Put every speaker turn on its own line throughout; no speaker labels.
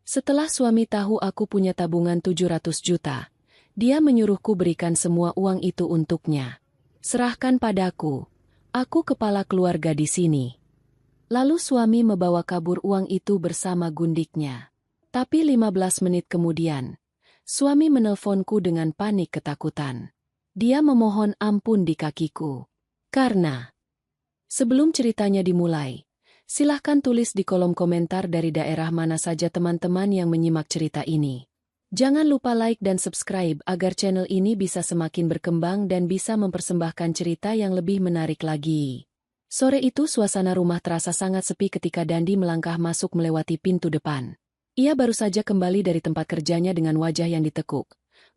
Setelah suami tahu aku punya tabungan 700 juta, dia menyuruhku berikan semua uang itu untuknya. Serahkan padaku. Aku kepala keluarga di sini. Lalu suami membawa kabur uang itu bersama gundiknya. Tapi 15 menit kemudian, suami menelponku dengan panik ketakutan. Dia memohon ampun di kakiku. Karena sebelum ceritanya dimulai, silahkan tulis di kolom komentar dari daerah mana saja teman-teman yang menyimak cerita ini. Jangan lupa like dan subscribe agar channel ini bisa semakin berkembang dan bisa mempersembahkan cerita yang lebih menarik lagi. Sore itu suasana rumah terasa sangat sepi ketika Dandi melangkah masuk melewati pintu depan. Ia baru saja kembali dari tempat kerjanya dengan wajah yang ditekuk,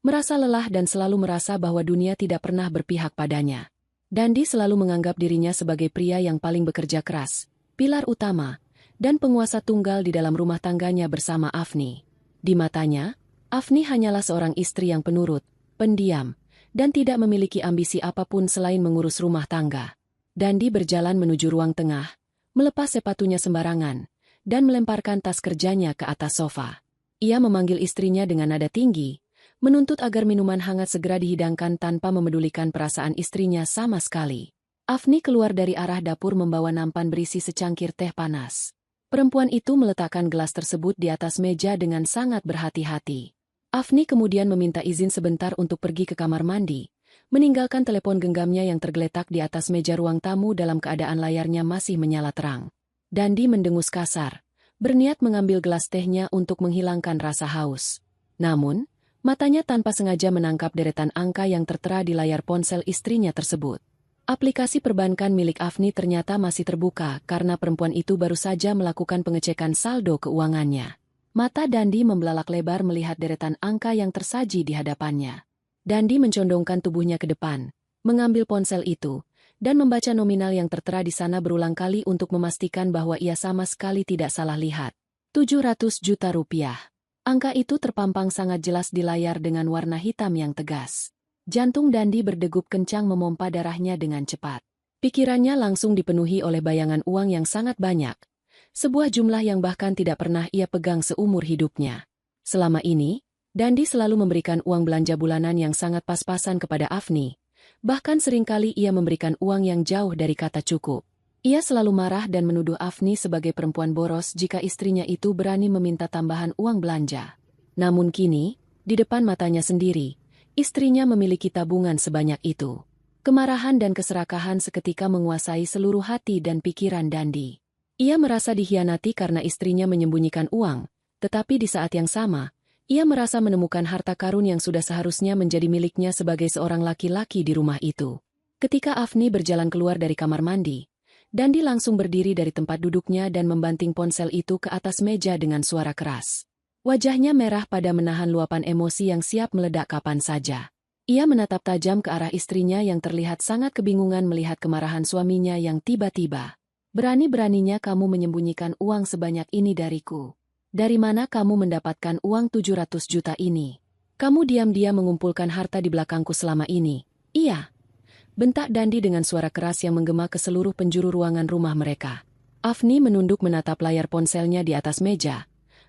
merasa lelah dan selalu merasa bahwa dunia tidak pernah berpihak padanya. Dandi selalu menganggap dirinya sebagai pria yang paling bekerja keras, pilar utama, dan penguasa tunggal di dalam rumah tangganya bersama Afni. Di matanya, Afni hanyalah seorang istri yang penurut, pendiam, dan tidak memiliki ambisi apapun selain mengurus rumah tangga. Dandi berjalan menuju ruang tengah, melepas sepatunya sembarangan, dan melemparkan tas kerjanya ke atas sofa. Ia memanggil istrinya dengan nada tinggi, menuntut agar minuman hangat segera dihidangkan tanpa memedulikan perasaan istrinya sama sekali. Afni keluar dari arah dapur membawa nampan berisi secangkir teh panas. Perempuan itu meletakkan gelas tersebut di atas meja dengan sangat berhati-hati. Afni kemudian meminta izin sebentar untuk pergi ke kamar mandi, meninggalkan telepon genggamnya yang tergeletak di atas meja ruang tamu dalam keadaan layarnya masih menyala terang. Dandi mendengus kasar, berniat mengambil gelas tehnya untuk menghilangkan rasa haus. Namun, matanya tanpa sengaja menangkap deretan angka yang tertera di layar ponsel istrinya tersebut. Aplikasi perbankan milik Afni ternyata masih terbuka karena perempuan itu baru saja melakukan pengecekan saldo keuangannya. Mata Dandi membelalak lebar melihat deretan angka yang tersaji di hadapannya. Dandi mencondongkan tubuhnya ke depan, mengambil ponsel itu, dan membaca nominal yang tertera di sana berulang kali untuk memastikan bahwa ia sama sekali tidak salah lihat. 700 juta rupiah. Angka itu terpampang sangat jelas di layar dengan warna hitam yang tegas. Jantung Dandi berdegup kencang memompa darahnya dengan cepat. Pikirannya langsung dipenuhi oleh bayangan uang yang sangat banyak. Sebuah jumlah yang bahkan tidak pernah ia pegang seumur hidupnya. Selama ini, Dandi selalu memberikan uang belanja bulanan yang sangat pas-pasan kepada Afni. Bahkan seringkali ia memberikan uang yang jauh dari kata cukup. Ia selalu marah dan menuduh Afni sebagai perempuan boros jika istrinya itu berani meminta tambahan uang belanja. Namun kini, di depan matanya sendiri, istrinya memiliki tabungan sebanyak itu. Kemarahan dan keserakahan seketika menguasai seluruh hati dan pikiran Dandi. Ia merasa dikhianati karena istrinya menyembunyikan uang, tetapi di saat yang sama, ia merasa menemukan harta karun yang sudah seharusnya menjadi miliknya sebagai seorang laki-laki di rumah itu. Ketika Afni berjalan keluar dari kamar mandi, Dandi langsung berdiri dari tempat duduknya dan membanting ponsel itu ke atas meja dengan suara keras. Wajahnya merah pada menahan luapan emosi yang siap meledak kapan saja. Ia menatap tajam ke arah istrinya yang terlihat sangat kebingungan melihat kemarahan suaminya yang tiba-tiba. Berani-beraninya kamu menyembunyikan uang sebanyak ini dariku. Dari mana kamu mendapatkan uang 700 juta ini? Kamu diam-diam mengumpulkan harta di belakangku selama ini. Iya. Bentak Dandi dengan suara keras yang menggema ke seluruh penjuru ruangan rumah mereka. Afni menunduk menatap layar ponselnya di atas meja,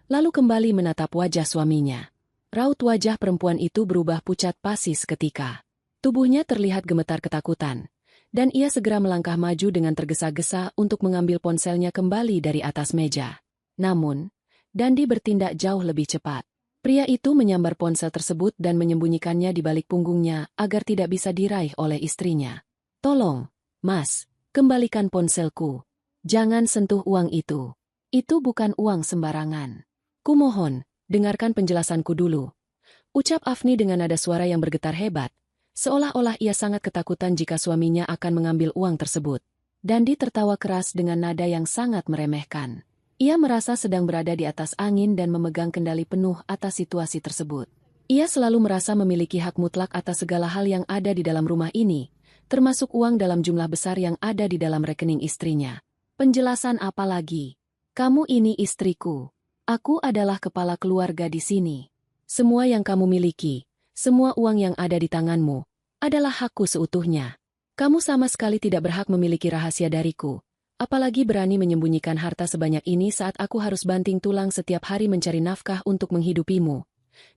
lalu kembali menatap wajah suaminya. Raut wajah perempuan itu berubah pucat pasi seketika. Tubuhnya terlihat gemetar ketakutan, dan ia segera melangkah maju dengan tergesa-gesa untuk mengambil ponselnya kembali dari atas meja. Namun, Dandi bertindak jauh lebih cepat. Pria itu menyambar ponsel tersebut dan menyembunyikannya di balik punggungnya agar tidak bisa diraih oleh istrinya. Tolong, Mas, kembalikan ponselku. Jangan sentuh uang itu. Itu bukan uang sembarangan. Kumohon, dengarkan penjelasanku dulu. Ucap Afni dengan nada suara yang bergetar hebat, seolah-olah ia sangat ketakutan jika suaminya akan mengambil uang tersebut. Dandi tertawa keras dengan nada yang sangat meremehkan. Ia merasa sedang berada di atas angin dan memegang kendali penuh atas situasi tersebut. Ia selalu merasa memiliki hak mutlak atas segala hal yang ada di dalam rumah ini, termasuk uang dalam jumlah besar yang ada di dalam rekening istrinya. Penjelasan apa lagi? Kamu ini istriku. Aku adalah kepala keluarga di sini. Semua yang kamu miliki, semua uang yang ada di tanganmu, adalah hakku seutuhnya. Kamu sama sekali tidak berhak memiliki rahasia dariku, Apalagi berani menyembunyikan harta sebanyak ini saat aku harus banting tulang setiap hari mencari nafkah untuk menghidupimu.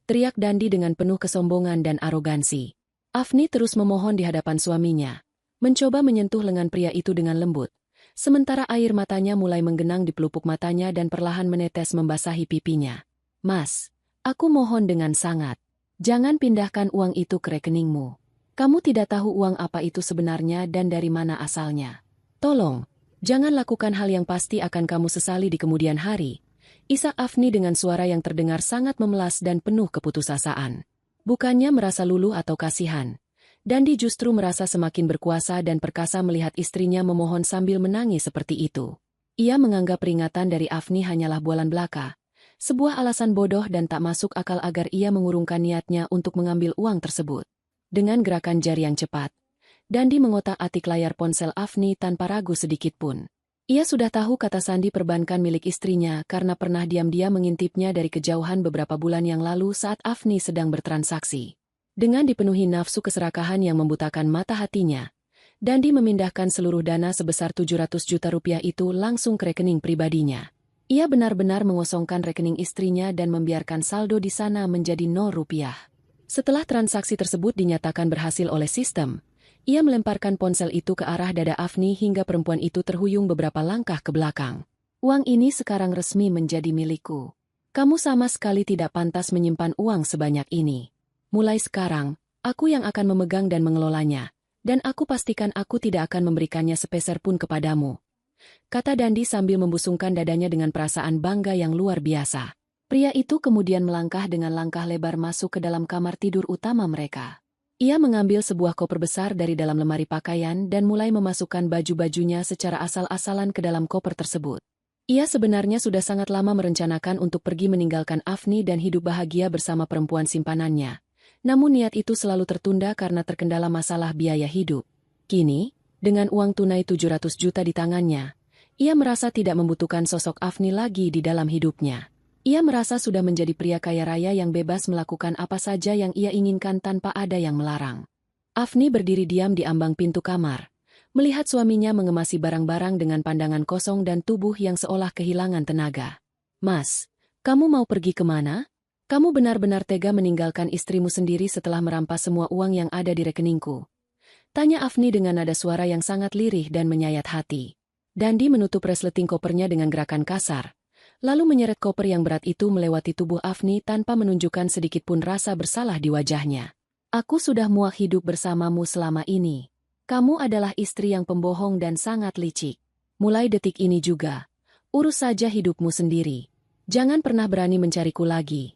Teriak Dandi dengan penuh kesombongan dan arogansi. Afni terus memohon di hadapan suaminya. Mencoba menyentuh lengan pria itu dengan lembut. Sementara air matanya mulai menggenang di pelupuk matanya dan perlahan menetes membasahi pipinya. Mas, aku mohon dengan sangat. Jangan pindahkan uang itu ke rekeningmu. Kamu tidak tahu uang apa itu sebenarnya dan dari mana asalnya. Tolong. Jangan lakukan hal yang pasti akan kamu sesali di kemudian hari. Isak Afni dengan suara yang terdengar sangat memelas dan penuh keputusasaan. Bukannya merasa luluh atau kasihan. Dandi justru merasa semakin berkuasa dan perkasa melihat istrinya memohon sambil menangis seperti itu. Ia menganggap peringatan dari Afni hanyalah bualan belaka. Sebuah alasan bodoh dan tak masuk akal agar ia mengurungkan niatnya untuk mengambil uang tersebut. Dengan gerakan jari yang cepat, Dandi mengotak-atik layar ponsel Afni tanpa ragu sedikit pun. Ia sudah tahu kata sandi perbankan milik istrinya karena pernah diam-diam mengintipnya dari kejauhan beberapa bulan yang lalu saat Afni sedang bertransaksi. Dengan dipenuhi nafsu keserakahan yang membutakan mata hatinya, Dandi memindahkan seluruh dana sebesar 700 juta rupiah itu langsung ke rekening pribadinya. Ia benar-benar mengosongkan rekening istrinya dan membiarkan saldo di sana menjadi 0 rupiah. Setelah transaksi tersebut dinyatakan berhasil oleh sistem, ia melemparkan ponsel itu ke arah dada Afni hingga perempuan itu terhuyung beberapa langkah ke belakang. Uang ini sekarang resmi menjadi milikku. Kamu sama sekali tidak pantas menyimpan uang sebanyak ini. Mulai sekarang, aku yang akan memegang dan mengelolanya, dan aku pastikan aku tidak akan memberikannya sepeser pun kepadamu. Kata Dandi sambil membusungkan dadanya dengan perasaan bangga yang luar biasa. Pria itu kemudian melangkah dengan langkah lebar masuk ke dalam kamar tidur utama mereka. Ia mengambil sebuah koper besar dari dalam lemari pakaian dan mulai memasukkan baju-bajunya secara asal-asalan ke dalam koper tersebut. Ia sebenarnya sudah sangat lama merencanakan untuk pergi meninggalkan Afni dan hidup bahagia bersama perempuan simpanannya. Namun niat itu selalu tertunda karena terkendala masalah biaya hidup. Kini, dengan uang tunai 700 juta di tangannya, ia merasa tidak membutuhkan sosok Afni lagi di dalam hidupnya. Ia merasa sudah menjadi pria kaya raya yang bebas melakukan apa saja yang ia inginkan tanpa ada yang melarang. Afni berdiri diam di ambang pintu kamar, melihat suaminya mengemasi barang-barang dengan pandangan kosong dan tubuh yang seolah kehilangan tenaga. Mas, kamu mau pergi kemana? Kamu benar-benar tega meninggalkan istrimu sendiri setelah merampas semua uang yang ada di rekeningku. Tanya Afni dengan nada suara yang sangat lirih dan menyayat hati. Dandi menutup resleting kopernya dengan gerakan kasar. Lalu menyeret koper yang berat itu melewati tubuh Afni tanpa menunjukkan sedikitpun rasa bersalah di wajahnya. Aku sudah muak hidup bersamamu selama ini. Kamu adalah istri yang pembohong dan sangat licik. Mulai detik ini juga, urus saja hidupmu sendiri. Jangan pernah berani mencariku lagi.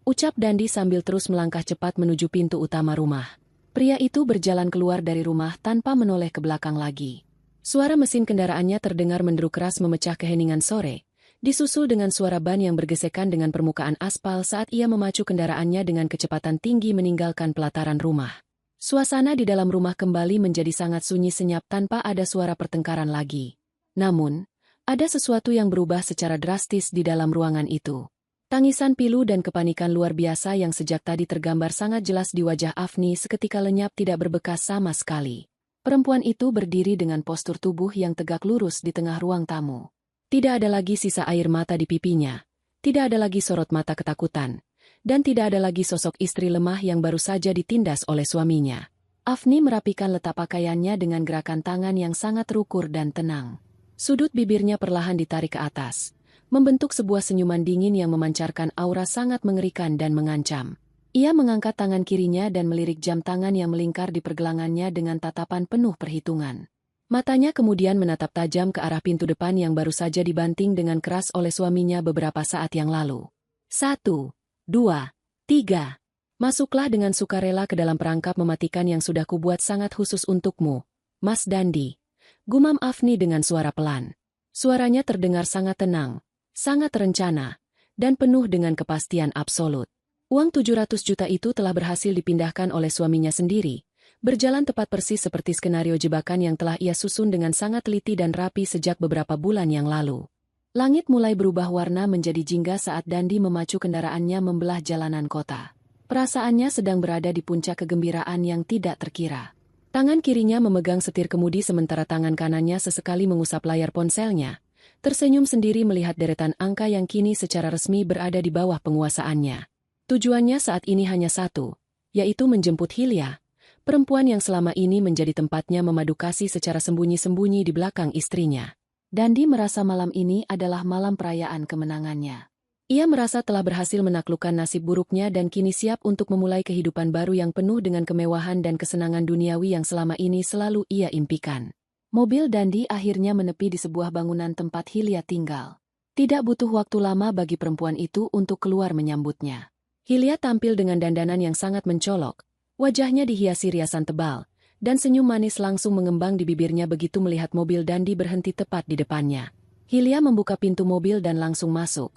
Ucap Dandi sambil terus melangkah cepat menuju pintu utama rumah. Pria itu berjalan keluar dari rumah tanpa menoleh ke belakang lagi. Suara mesin kendaraannya terdengar menderu keras memecah keheningan sore. Disusul dengan suara ban yang bergesekan dengan permukaan aspal saat ia memacu kendaraannya dengan kecepatan tinggi meninggalkan pelataran rumah. Suasana di dalam rumah kembali menjadi sangat sunyi senyap tanpa ada suara pertengkaran lagi. Namun, ada sesuatu yang berubah secara drastis di dalam ruangan itu. Tangisan pilu dan kepanikan luar biasa yang sejak tadi tergambar sangat jelas di wajah Afni seketika lenyap tidak berbekas sama sekali. Perempuan itu berdiri dengan postur tubuh yang tegak lurus di tengah ruang tamu. Tidak ada lagi sisa air mata di pipinya, tidak ada lagi sorot mata ketakutan, dan tidak ada lagi sosok istri lemah yang baru saja ditindas oleh suaminya. Afni merapikan letak pakaiannya dengan gerakan tangan yang sangat terukur dan tenang. Sudut bibirnya perlahan ditarik ke atas, membentuk sebuah senyuman dingin yang memancarkan aura sangat mengerikan dan mengancam. Ia mengangkat tangan kirinya dan melirik jam tangan yang melingkar di pergelangannya dengan tatapan penuh perhitungan. Matanya kemudian menatap tajam ke arah pintu depan yang baru saja dibanting dengan keras oleh suaminya beberapa saat yang lalu. 1, 2, 3. Masuklah dengan sukarela ke dalam perangkap mematikan yang sudah kubuat sangat khusus untukmu, Mas Dandi. Gumam Afni dengan suara pelan. Suaranya terdengar sangat tenang, sangat terencana, dan penuh dengan kepastian absolut. Uang 700 juta itu telah berhasil dipindahkan oleh suaminya sendiri. Berjalan tepat persis seperti skenario jebakan yang telah ia susun dengan sangat teliti dan rapi sejak beberapa bulan yang lalu. Langit mulai berubah warna menjadi jingga saat Dandi memacu kendaraannya membelah jalanan kota. Perasaannya sedang berada di puncak kegembiraan yang tidak terkira. Tangan kirinya memegang setir kemudi sementara tangan kanannya sesekali mengusap layar ponselnya. Tersenyum sendiri melihat deretan angka yang kini secara resmi berada di bawah penguasaannya. Tujuannya saat ini hanya satu, yaitu menjemput Hilya, perempuan yang selama ini menjadi tempatnya memadu kasih secara sembunyi-sembunyi di belakang istrinya. Dandi merasa malam ini adalah malam perayaan kemenangannya. Ia merasa telah berhasil menaklukkan nasib buruknya dan kini siap untuk memulai kehidupan baru yang penuh dengan kemewahan dan kesenangan duniawi yang selama ini selalu ia impikan. Mobil Dandi akhirnya menepi di sebuah bangunan tempat Hilya tinggal. Tidak butuh waktu lama bagi perempuan itu untuk keluar menyambutnya. Hilya tampil dengan dandanan yang sangat mencolok, wajahnya dihiasi riasan tebal, dan senyum manis langsung mengembang di bibirnya begitu melihat mobil Dandi berhenti tepat di depannya. Hilya membuka pintu mobil dan langsung masuk.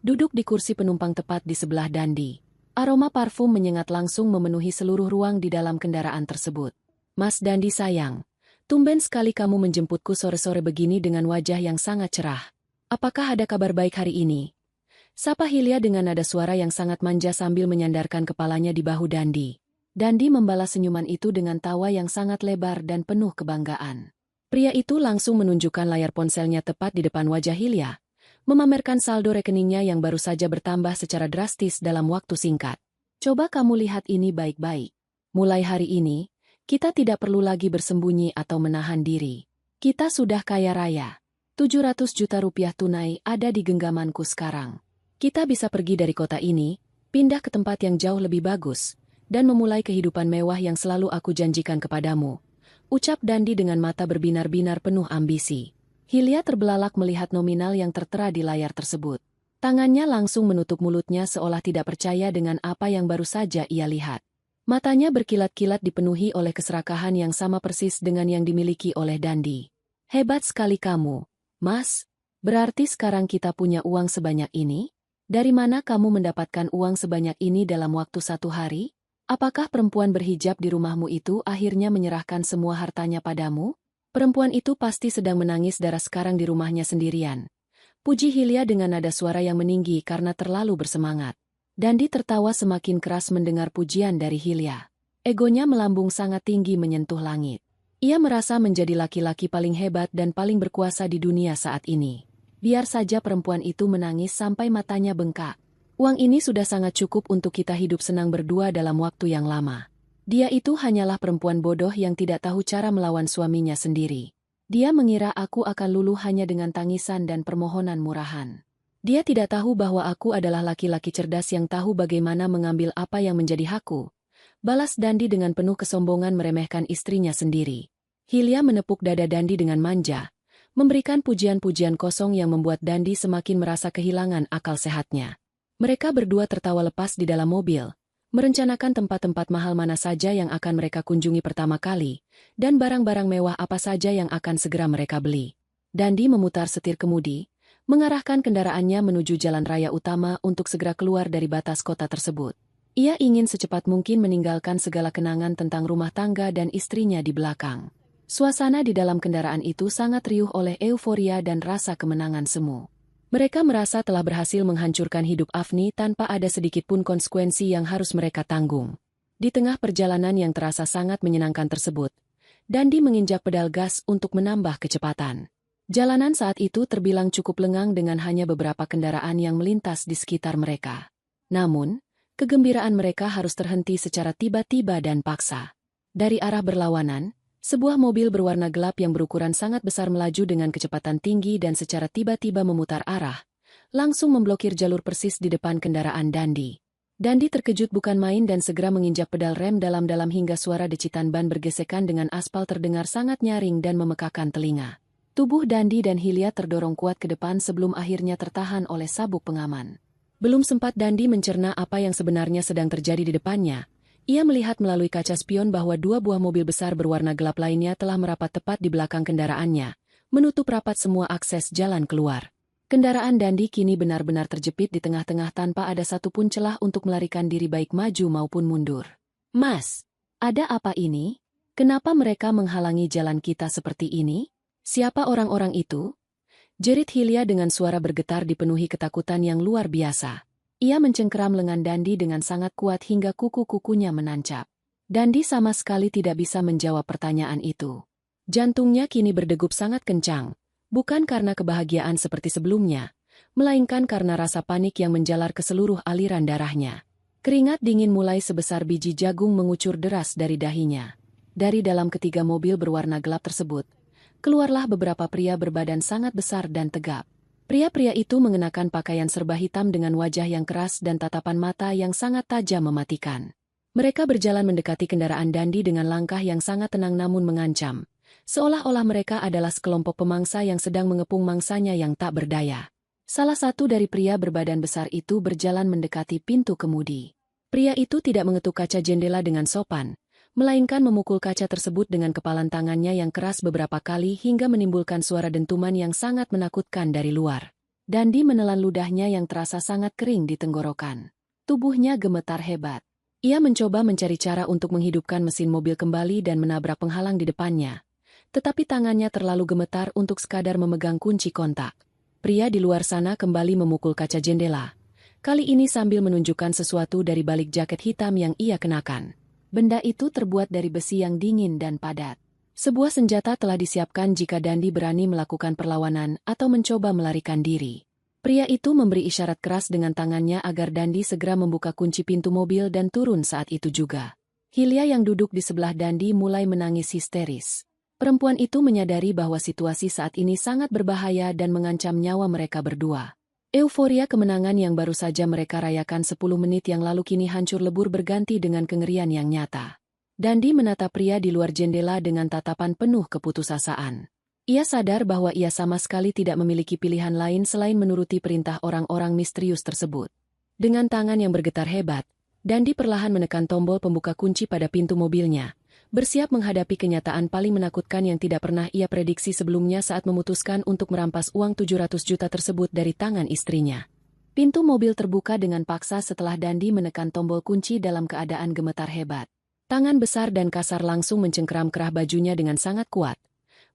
Duduk di kursi penumpang tepat di sebelah Dandi. Aroma parfum menyengat langsung memenuhi seluruh ruang di dalam kendaraan tersebut. Mas Dandi sayang, tumben sekali kamu menjemputku sore-sore begini dengan wajah yang sangat cerah. Apakah ada kabar baik hari ini? Sapa Hilya dengan nada suara yang sangat manja sambil menyandarkan kepalanya di bahu Dandi. Dandi membalas senyuman itu dengan tawa yang sangat lebar dan penuh kebanggaan. Pria itu langsung menunjukkan layar ponselnya tepat di depan wajah Hilya, memamerkan saldo rekeningnya yang baru saja bertambah secara drastis dalam waktu singkat. Coba kamu lihat ini baik-baik. Mulai hari ini, kita tidak perlu lagi bersembunyi atau menahan diri. Kita sudah kaya raya. 700 juta rupiah tunai ada di genggamanku sekarang. Kita bisa pergi dari kota ini, pindah ke tempat yang jauh lebih bagus, dan memulai kehidupan mewah yang selalu aku janjikan kepadamu. Ucap Dandi dengan mata berbinar-binar penuh ambisi. Hilya terbelalak melihat nominal yang tertera di layar tersebut. Tangannya langsung menutup mulutnya seolah tidak percaya dengan apa yang baru saja ia lihat. Matanya berkilat-kilat dipenuhi oleh keserakahan yang sama persis dengan yang dimiliki oleh Dandi. Hebat sekali kamu, Mas. Berarti sekarang kita punya uang sebanyak ini? Dari mana kamu mendapatkan uang sebanyak ini dalam waktu 1 hari? Apakah perempuan berhijab di rumahmu itu akhirnya menyerahkan semua hartanya padamu? Perempuan itu pasti sedang menangis darah sekarang di rumahnya sendirian. Puji Hilya dengan nada suara yang meninggi karena terlalu bersemangat. Dandi tertawa semakin keras mendengar pujian dari Hilya. Egonya melambung sangat tinggi menyentuh langit. Ia merasa menjadi laki-laki paling hebat dan paling berkuasa di dunia saat ini. Biar saja perempuan itu menangis sampai matanya bengkak. Uang ini sudah sangat cukup untuk kita hidup senang berdua dalam waktu yang lama. Dia itu hanyalah perempuan bodoh yang tidak tahu cara melawan suaminya sendiri. Dia mengira aku akan luluh hanya dengan tangisan dan permohonan murahan. Dia tidak tahu bahwa aku adalah laki-laki cerdas yang tahu bagaimana mengambil apa yang menjadi hakku. Balas Dandi dengan penuh kesombongan meremehkan istrinya sendiri. Hilya menepuk dada Dandi dengan manja, memberikan pujian-pujian kosong yang membuat Dandi semakin merasa kehilangan akal sehatnya. Mereka berdua tertawa lepas di dalam mobil, merencanakan tempat-tempat mahal mana saja yang akan mereka kunjungi pertama kali, dan barang-barang mewah apa saja yang akan segera mereka beli. Dandi memutar setir kemudi, mengarahkan kendaraannya menuju jalan raya utama untuk segera keluar dari batas kota tersebut. Ia ingin secepat mungkin meninggalkan segala kenangan tentang rumah tangga dan istrinya di belakang. Suasana di dalam kendaraan itu sangat riuh oleh euforia dan rasa kemenangan semu. Mereka merasa telah berhasil menghancurkan hidup Afni tanpa ada sedikit pun konsekuensi yang harus mereka tanggung. Di tengah perjalanan yang terasa sangat menyenangkan tersebut, Dandi menginjak pedal gas untuk menambah kecepatan. Jalanan saat itu terbilang cukup lengang dengan hanya beberapa kendaraan yang melintas di sekitar mereka. Namun, kegembiraan mereka harus terhenti secara tiba-tiba dan paksa. Dari arah berlawanan, sebuah mobil berwarna gelap yang berukuran sangat besar melaju dengan kecepatan tinggi dan secara tiba-tiba memutar arah, langsung memblokir jalur persis di depan kendaraan Dandi. Dandi terkejut bukan main dan segera menginjak pedal rem dalam-dalam hingga suara decitan ban bergesekan dengan aspal terdengar sangat nyaring dan memekakan telinga. Tubuh Dandi dan Hilya terdorong kuat ke depan sebelum akhirnya tertahan oleh sabuk pengaman. Belum sempat Dandi mencerna apa yang sebenarnya sedang terjadi di depannya, ia melihat melalui kaca spion bahwa 2 buah mobil besar berwarna gelap lainnya telah merapat tepat di belakang kendaraannya, menutup rapat semua akses jalan keluar. Kendaraan Dandi kini benar-benar terjepit di tengah-tengah tanpa ada satupun celah untuk melarikan diri baik maju maupun mundur. Mas, ada apa ini? Kenapa mereka menghalangi jalan kita seperti ini? Siapa orang-orang itu? Jerit Hilya dengan suara bergetar dipenuhi ketakutan yang luar biasa. Ia mencengkeram lengan Dandi dengan sangat kuat hingga kuku-kukunya menancap. Dandi sama sekali tidak bisa menjawab pertanyaan itu. Jantungnya kini berdegup sangat kencang, bukan karena kebahagiaan seperti sebelumnya, melainkan karena rasa panik yang menjalar ke seluruh aliran darahnya. Keringat dingin mulai sebesar biji jagung mengucur deras dari dahinya. Dari dalam ketiga mobil berwarna gelap tersebut, keluarlah beberapa pria berbadan sangat besar dan tegap. Pria-pria itu mengenakan pakaian serba hitam dengan wajah yang keras dan tatapan mata yang sangat tajam mematikan. Mereka berjalan mendekati kendaraan Dandi dengan langkah yang sangat tenang namun mengancam, seolah-olah mereka adalah sekelompok pemangsa yang sedang mengepung mangsanya yang tak berdaya. Salah satu dari pria berbadan besar itu berjalan mendekati pintu kemudi. Pria itu tidak mengetuk kaca jendela dengan sopan, melainkan memukul kaca tersebut dengan kepalan tangannya yang keras beberapa kali hingga menimbulkan suara dentuman yang sangat menakutkan dari luar. Dandi menelan ludahnya yang terasa sangat kering di tenggorokan. Tubuhnya gemetar hebat. Ia mencoba mencari cara untuk menghidupkan mesin mobil kembali dan menabrak penghalang di depannya. Tetapi tangannya terlalu gemetar untuk sekadar memegang kunci kontak. Pria di luar sana kembali memukul kaca jendela. Kali ini sambil menunjukkan sesuatu dari balik jaket hitam yang ia kenakan. Benda itu terbuat dari besi yang dingin dan padat. Sebuah senjata telah disiapkan jika Dandi berani melakukan perlawanan atau mencoba melarikan diri. Pria itu memberi isyarat keras dengan tangannya agar Dandi segera membuka kunci pintu mobil dan turun saat itu juga. Hilya yang duduk di sebelah Dandi mulai menangis histeris. Perempuan itu menyadari bahwa situasi saat ini sangat berbahaya dan mengancam nyawa mereka berdua. Euforia kemenangan yang baru saja mereka rayakan 10 menit yang lalu kini hancur lebur berganti dengan kengerian yang nyata. Dandi menatap pria di luar jendela dengan tatapan penuh keputusasaan. Ia sadar bahwa ia sama sekali tidak memiliki pilihan lain selain menuruti perintah orang-orang misterius tersebut. Dengan tangan yang bergetar hebat, Dandi perlahan menekan tombol pembuka kunci pada pintu mobilnya, bersiap menghadapi kenyataan paling menakutkan yang tidak pernah ia prediksi sebelumnya saat memutuskan untuk merampas uang 700 juta tersebut dari tangan istrinya. Pintu mobil terbuka dengan paksa setelah Dandi menekan tombol kunci dalam keadaan gemetar hebat. Tangan besar dan kasar langsung mencengkeram kerah bajunya dengan sangat kuat,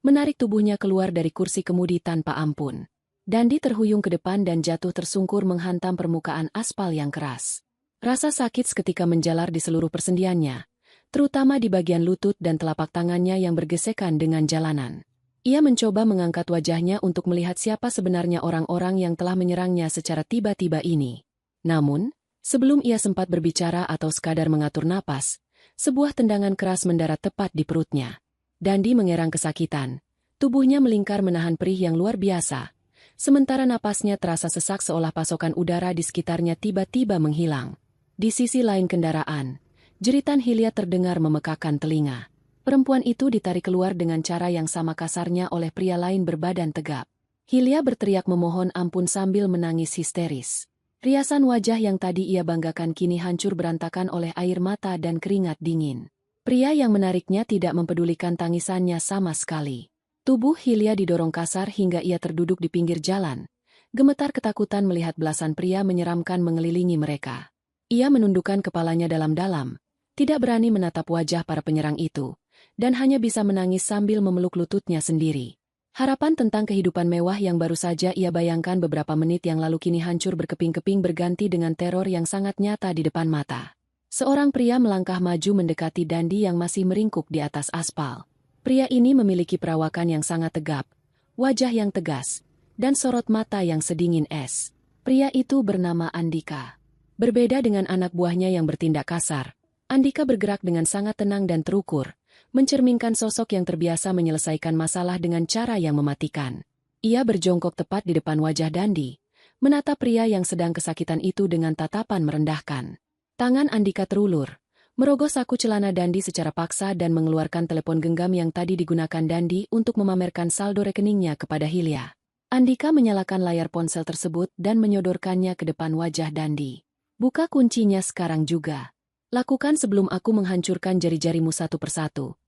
menarik tubuhnya keluar dari kursi kemudi tanpa ampun. Dandi terhuyung ke depan dan jatuh tersungkur menghantam permukaan aspal yang keras. Rasa sakit seketika menjalar di seluruh persendiannya, terutama di bagian lutut dan telapak tangannya yang bergesekan dengan jalanan. Ia mencoba mengangkat wajahnya untuk melihat siapa sebenarnya orang-orang yang telah menyerangnya secara tiba-tiba ini. Namun, sebelum ia sempat berbicara atau sekadar mengatur napas, sebuah tendangan keras mendarat tepat di perutnya. Dandi mengerang kesakitan. Tubuhnya melingkar menahan perih yang luar biasa. Sementara napasnya terasa sesak seolah pasokan udara di sekitarnya tiba-tiba menghilang. Di sisi lain kendaraan, jeritan Hilya terdengar memekakan telinga. Perempuan itu ditarik keluar dengan cara yang sama kasarnya oleh pria lain berbadan tegap. Hilya berteriak memohon ampun sambil menangis histeris. Riasan wajah yang tadi ia banggakan kini hancur berantakan oleh air mata dan keringat dingin. Pria yang menariknya tidak mempedulikan tangisannya sama sekali. Tubuh Hilya didorong kasar hingga ia terduduk di pinggir jalan. Gemetar ketakutan melihat belasan pria menyeramkan mengelilingi mereka. Ia menundukkan kepalanya dalam-dalam, tidak berani menatap wajah para penyerang itu, dan hanya bisa menangis sambil memeluk lututnya sendiri. Harapan tentang kehidupan mewah yang baru saja ia bayangkan beberapa menit yang lalu kini hancur berkeping-keping berganti dengan teror yang sangat nyata di depan mata. Seorang pria melangkah maju mendekati Dandi yang masih meringkuk di atas aspal. Pria ini memiliki perawakan yang sangat tegap, wajah yang tegas, dan sorot mata yang sedingin es. Pria itu bernama Andika. Berbeda dengan anak buahnya yang bertindak kasar, Andika bergerak dengan sangat tenang dan terukur, mencerminkan sosok yang terbiasa menyelesaikan masalah dengan cara yang mematikan. Ia berjongkok tepat di depan wajah Dandi, menatap pria yang sedang kesakitan itu dengan tatapan merendahkan. Tangan Andika terulur, merogoh saku celana Dandi secara paksa dan mengeluarkan telepon genggam yang tadi digunakan Dandi untuk memamerkan saldo rekeningnya kepada Hilya. Andika menyalakan layar ponsel tersebut dan menyodorkannya ke depan wajah Dandi. Buka kuncinya sekarang juga. Lakukan sebelum aku menghancurkan jari-jarimu satu persatu.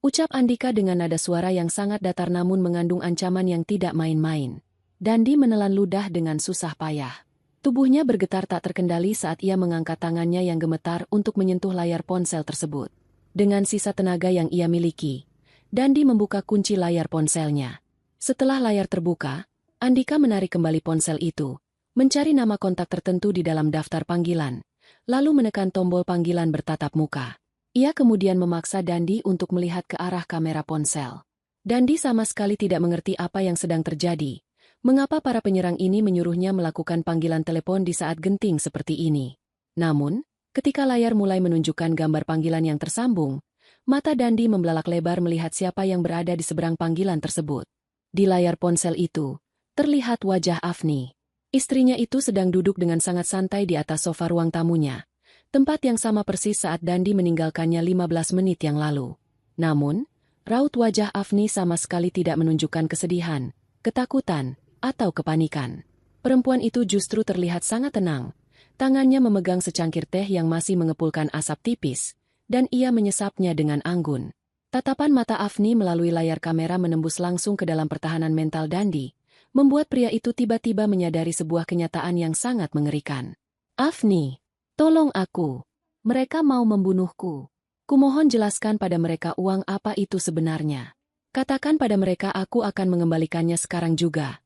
Ucap Andika dengan nada suara yang sangat datar namun mengandung ancaman yang tidak main-main. Dandi menelan ludah dengan susah payah. Tubuhnya bergetar tak terkendali saat ia mengangkat tangannya yang gemetar untuk menyentuh layar ponsel tersebut. Dengan sisa tenaga yang ia miliki, Dandi membuka kunci layar ponselnya. Setelah layar terbuka, Andika menarik kembali ponsel itu, mencari nama kontak tertentu di dalam daftar panggilan, lalu menekan tombol panggilan bertatap muka. Ia kemudian memaksa Dandi untuk melihat ke arah kamera ponsel. Dandi sama sekali tidak mengerti apa yang sedang terjadi. Mengapa para penyerang ini menyuruhnya melakukan panggilan telepon di saat genting seperti ini? Namun, ketika layar mulai menunjukkan gambar panggilan yang tersambung, mata Dandi membelalak lebar melihat siapa yang berada di seberang panggilan tersebut. Di layar ponsel itu, terlihat wajah Afni. Istrinya itu sedang duduk dengan sangat santai di atas sofa ruang tamunya. Tempat yang sama persis saat Dandi meninggalkannya 15 menit yang lalu. Namun, raut wajah Afni sama sekali tidak menunjukkan kesedihan, ketakutan, atau kepanikan. Perempuan itu justru terlihat sangat tenang. Tangannya memegang secangkir teh yang masih mengepulkan asap tipis, dan ia menyesapnya dengan anggun. Tatapan mata Afni melalui layar kamera menembus langsung ke dalam pertahanan mental Dandi, membuat pria itu tiba-tiba menyadari sebuah kenyataan yang sangat mengerikan. Afni, tolong aku. Mereka mau membunuhku. Kumohon jelaskan pada mereka uang apa itu sebenarnya. Katakan pada mereka aku akan mengembalikannya sekarang juga.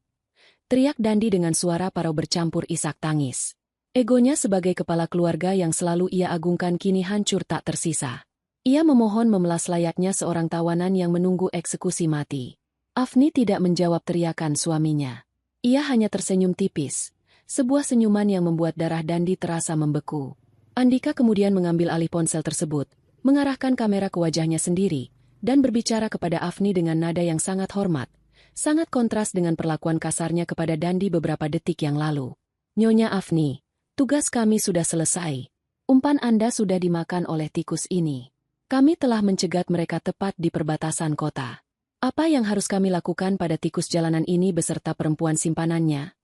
Teriak Dandi dengan suara parau bercampur isak tangis. Egonya sebagai kepala keluarga yang selalu ia agungkan kini hancur tak tersisa. Ia memohon memelas layaknya seorang tawanan yang menunggu eksekusi mati. Afni tidak menjawab teriakan suaminya. Ia hanya tersenyum tipis, sebuah senyuman yang membuat darah Dandi terasa membeku. Andika kemudian mengambil alih ponsel tersebut, mengarahkan kamera ke wajahnya sendiri, dan berbicara kepada Afni dengan nada yang sangat hormat. Sangat kontras dengan perlakuan kasarnya kepada Dandi beberapa detik yang lalu. Nyonya Afni, tugas kami sudah selesai. Umpan Anda sudah dimakan oleh tikus ini. Kami telah mencegat mereka tepat di perbatasan kota. Apa yang harus kami lakukan pada tikus jalanan ini beserta perempuan simpanannya?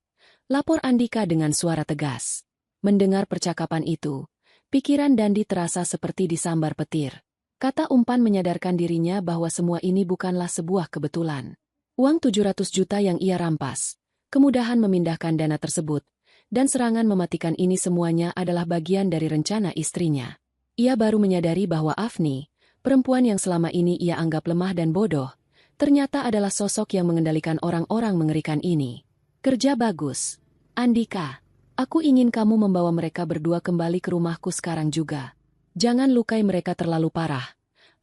Lapor Andika dengan suara tegas. Mendengar percakapan itu, pikiran Dandi terasa seperti disambar petir. Kata umpan menyadarkan dirinya bahwa semua ini bukanlah sebuah kebetulan. Uang 700 juta yang ia rampas, kemudahan memindahkan dana tersebut, dan serangan mematikan ini semuanya adalah bagian dari rencana istrinya. Ia baru menyadari bahwa Afni, perempuan yang selama ini ia anggap lemah dan bodoh, ternyata adalah sosok yang mengendalikan orang-orang mengerikan ini. Kerja bagus. Andika, aku ingin kamu membawa mereka berdua kembali ke rumahku sekarang juga. Jangan lukai mereka terlalu parah.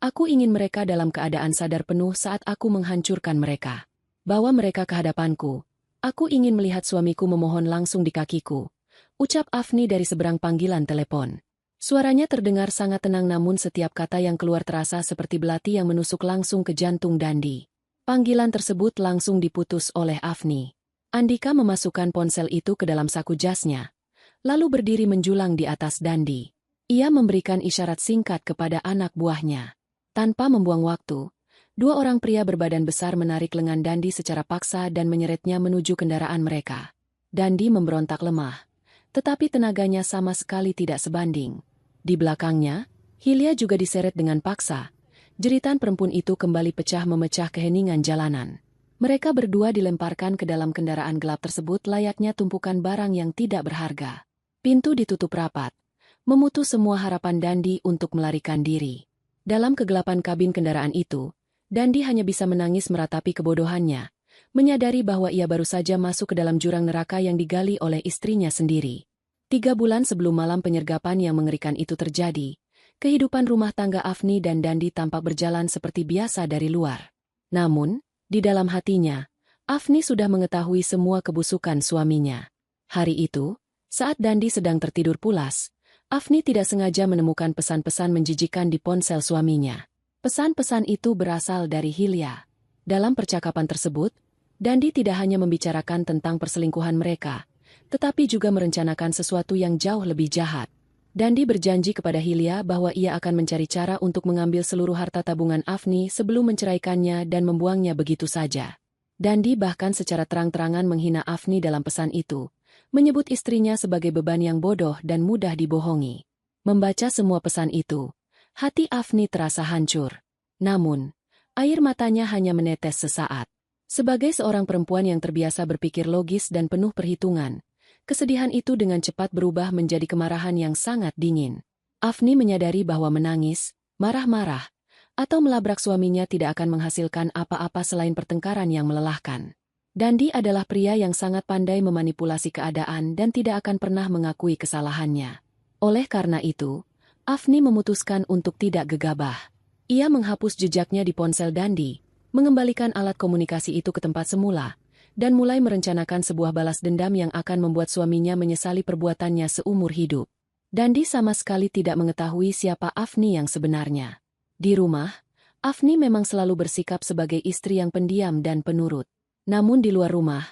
Aku ingin mereka dalam keadaan sadar penuh saat aku menghancurkan mereka. Bawa mereka ke hadapanku. Aku ingin melihat suamiku memohon langsung di kakiku. Ucap Afni dari seberang panggilan telepon. Suaranya terdengar sangat tenang namun setiap kata yang keluar terasa seperti belati yang menusuk langsung ke jantung Dandi. Panggilan tersebut langsung diputus oleh Afni. Andika memasukkan ponsel itu ke dalam saku jasnya, lalu berdiri menjulang di atas Dandi. Ia memberikan isyarat singkat kepada anak buahnya. Tanpa membuang waktu, dua orang pria berbadan besar menarik lengan Dandi secara paksa dan menyeretnya menuju kendaraan mereka. Dandi memberontak lemah, tetapi tenaganya sama sekali tidak sebanding. Di belakangnya, Hilya juga diseret dengan paksa. Jeritan perempuan itu kembali pecah memecah keheningan jalanan. Mereka berdua dilemparkan ke dalam kendaraan gelap tersebut layaknya tumpukan barang yang tidak berharga. Pintu ditutup rapat, memutus semua harapan Dandi untuk melarikan diri. Dalam kegelapan kabin kendaraan itu, Dandi hanya bisa menangis meratapi kebodohannya, menyadari bahwa ia baru saja masuk ke dalam jurang neraka yang digali oleh istrinya sendiri. 3 bulan sebelum malam penyergapan yang mengerikan itu terjadi, kehidupan rumah tangga Afni dan Dandi tampak berjalan seperti biasa dari luar. Namun, di dalam hatinya, Afni sudah mengetahui semua kebusukan suaminya. Hari itu, saat Dandi sedang tertidur pulas, Afni tidak sengaja menemukan pesan-pesan menjijikan di ponsel suaminya. Pesan-pesan itu berasal dari Hilya. Dalam percakapan tersebut, Dandi tidak hanya membicarakan tentang perselingkuhan mereka, tetapi juga merencanakan sesuatu yang jauh lebih jahat. Dandi berjanji kepada Hilya bahwa ia akan mencari cara untuk mengambil seluruh harta tabungan Afni sebelum menceraikannya dan membuangnya begitu saja. Dandi bahkan secara terang-terangan menghina Afni dalam pesan itu, menyebut istrinya sebagai beban yang bodoh dan mudah dibohongi. Membaca semua pesan itu, hati Afni terasa hancur. Namun, air matanya hanya menetes sesaat. Sebagai seorang perempuan yang terbiasa berpikir logis dan penuh perhitungan, kesedihan itu dengan cepat berubah menjadi kemarahan yang sangat dingin. Afni menyadari bahwa menangis, marah-marah, atau melabrak suaminya tidak akan menghasilkan apa-apa selain pertengkaran yang melelahkan. Dandi adalah pria yang sangat pandai memanipulasi keadaan dan tidak akan pernah mengakui kesalahannya. Oleh karena itu, Afni memutuskan untuk tidak gegabah. Ia menghapus jejaknya di ponsel Dandi, mengembalikan alat komunikasi itu ke tempat semula, dan mulai merencanakan sebuah balas dendam yang akan membuat suaminya menyesali perbuatannya seumur hidup. Dandi sama sekali tidak mengetahui siapa Afni yang sebenarnya. Di rumah, Afni memang selalu bersikap sebagai istri yang pendiam dan penurut. Namun di luar rumah,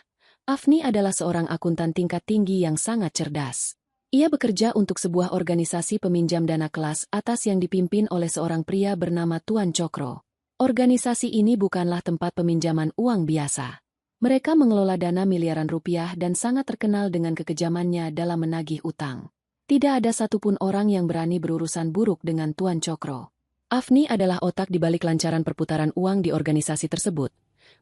Afni adalah seorang akuntan tingkat tinggi yang sangat cerdas. Ia bekerja untuk sebuah organisasi peminjam dana kelas atas yang dipimpin oleh seorang pria bernama Tuan Cokro. Organisasi ini bukanlah tempat peminjaman uang biasa. Mereka mengelola dana miliaran rupiah dan sangat terkenal dengan kekejamannya dalam menagih utang. Tidak ada satupun orang yang berani berurusan buruk dengan Tuan Cokro. Afni adalah otak di balik lancaran perputaran uang di organisasi tersebut,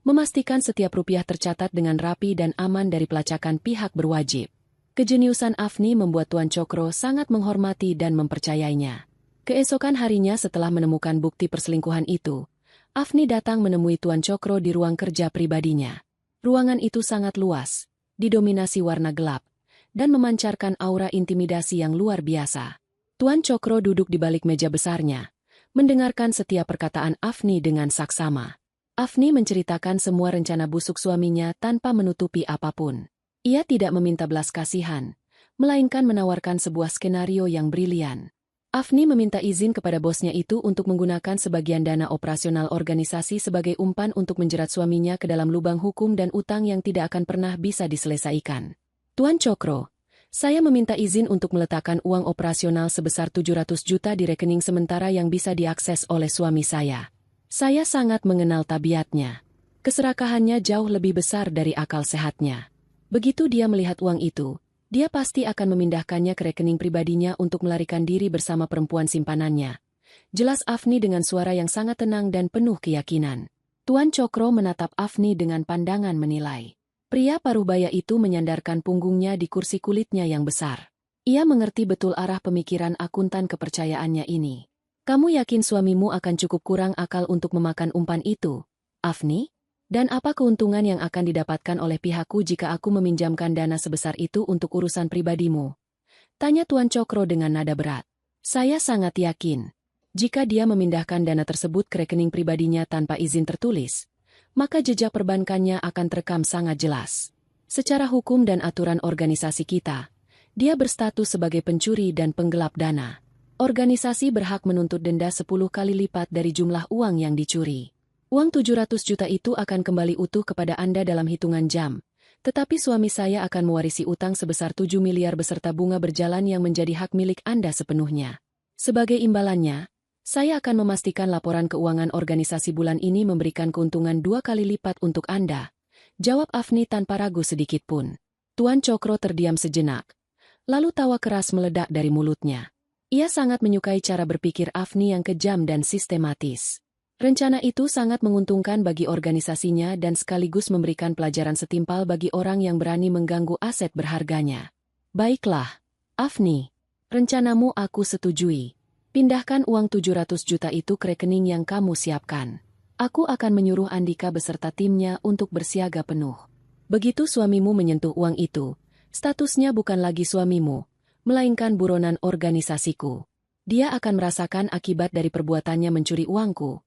memastikan setiap rupiah tercatat dengan rapi dan aman dari pelacakan pihak berwajib. Kejeniusan Afni membuat Tuan Cokro sangat menghormati dan mempercayainya. Keesokan harinya setelah menemukan bukti perselingkuhan itu, Afni datang menemui Tuan Cokro di ruang kerja pribadinya. Ruangan itu sangat luas, didominasi warna gelap, dan memancarkan aura intimidasi yang luar biasa. Tuan Cokro duduk di balik meja besarnya, mendengarkan setiap perkataan Afni dengan saksama. Afni menceritakan semua rencana busuk suaminya tanpa menutupi apapun. Ia tidak meminta belas kasihan, melainkan menawarkan sebuah skenario yang brilian. Afni meminta izin kepada bosnya itu untuk menggunakan sebagian dana operasional organisasi sebagai umpan untuk menjerat suaminya ke dalam lubang hukum dan utang yang tidak akan pernah bisa diselesaikan. Tuan Cokro, saya meminta izin untuk meletakkan uang operasional sebesar 700 juta di rekening sementara yang bisa diakses oleh suami saya. Saya sangat mengenal tabiatnya. Keserakahannya jauh lebih besar dari akal sehatnya. Begitu dia melihat uang itu, dia pasti akan memindahkannya ke rekening pribadinya untuk melarikan diri bersama perempuan simpanannya. Jelas Afni dengan suara yang sangat tenang dan penuh keyakinan. Tuan Cokro menatap Afni dengan pandangan menilai. Pria paruh baya itu menyandarkan punggungnya di kursi kulitnya yang besar. Ia mengerti betul arah pemikiran akuntan kepercayaannya ini. Kamu yakin suamimu akan cukup kurang akal untuk memakan umpan itu, Afni? Dan apa keuntungan yang akan didapatkan oleh pihakku jika aku meminjamkan dana sebesar itu untuk urusan pribadimu? Tanya Tuan Cokro dengan nada berat. Saya sangat yakin, jika dia memindahkan dana tersebut ke rekening pribadinya tanpa izin tertulis, maka jejak perbankannya akan terekam sangat jelas. Secara hukum dan aturan organisasi kita, dia berstatus sebagai pencuri dan penggelap dana. Organisasi berhak menuntut denda 10 kali lipat dari jumlah uang yang dicuri. Uang 700 juta itu akan kembali utuh kepada Anda dalam hitungan jam, tetapi suami saya akan mewarisi utang sebesar 7 miliar beserta bunga berjalan yang menjadi hak milik Anda sepenuhnya. Sebagai imbalannya, saya akan memastikan laporan keuangan organisasi bulan ini memberikan keuntungan 2 kali lipat untuk Anda, jawab Afni tanpa ragu sedikit pun. Tuan Cokro terdiam sejenak, lalu tawa keras meledak dari mulutnya. Ia sangat menyukai cara berpikir Afni yang kejam dan sistematis. Rencana itu sangat menguntungkan bagi organisasinya dan sekaligus memberikan pelajaran setimpal bagi orang yang berani mengganggu aset berharganya. Baiklah, Afni, rencanamu aku setujui. Pindahkan uang 700 juta itu ke rekening yang kamu siapkan. Aku akan menyuruh Andika beserta timnya untuk bersiaga penuh. Begitu suamimu menyentuh uang itu, statusnya bukan lagi suamimu, melainkan buronan organisasiku. Dia akan merasakan akibat dari perbuatannya mencuri uangku.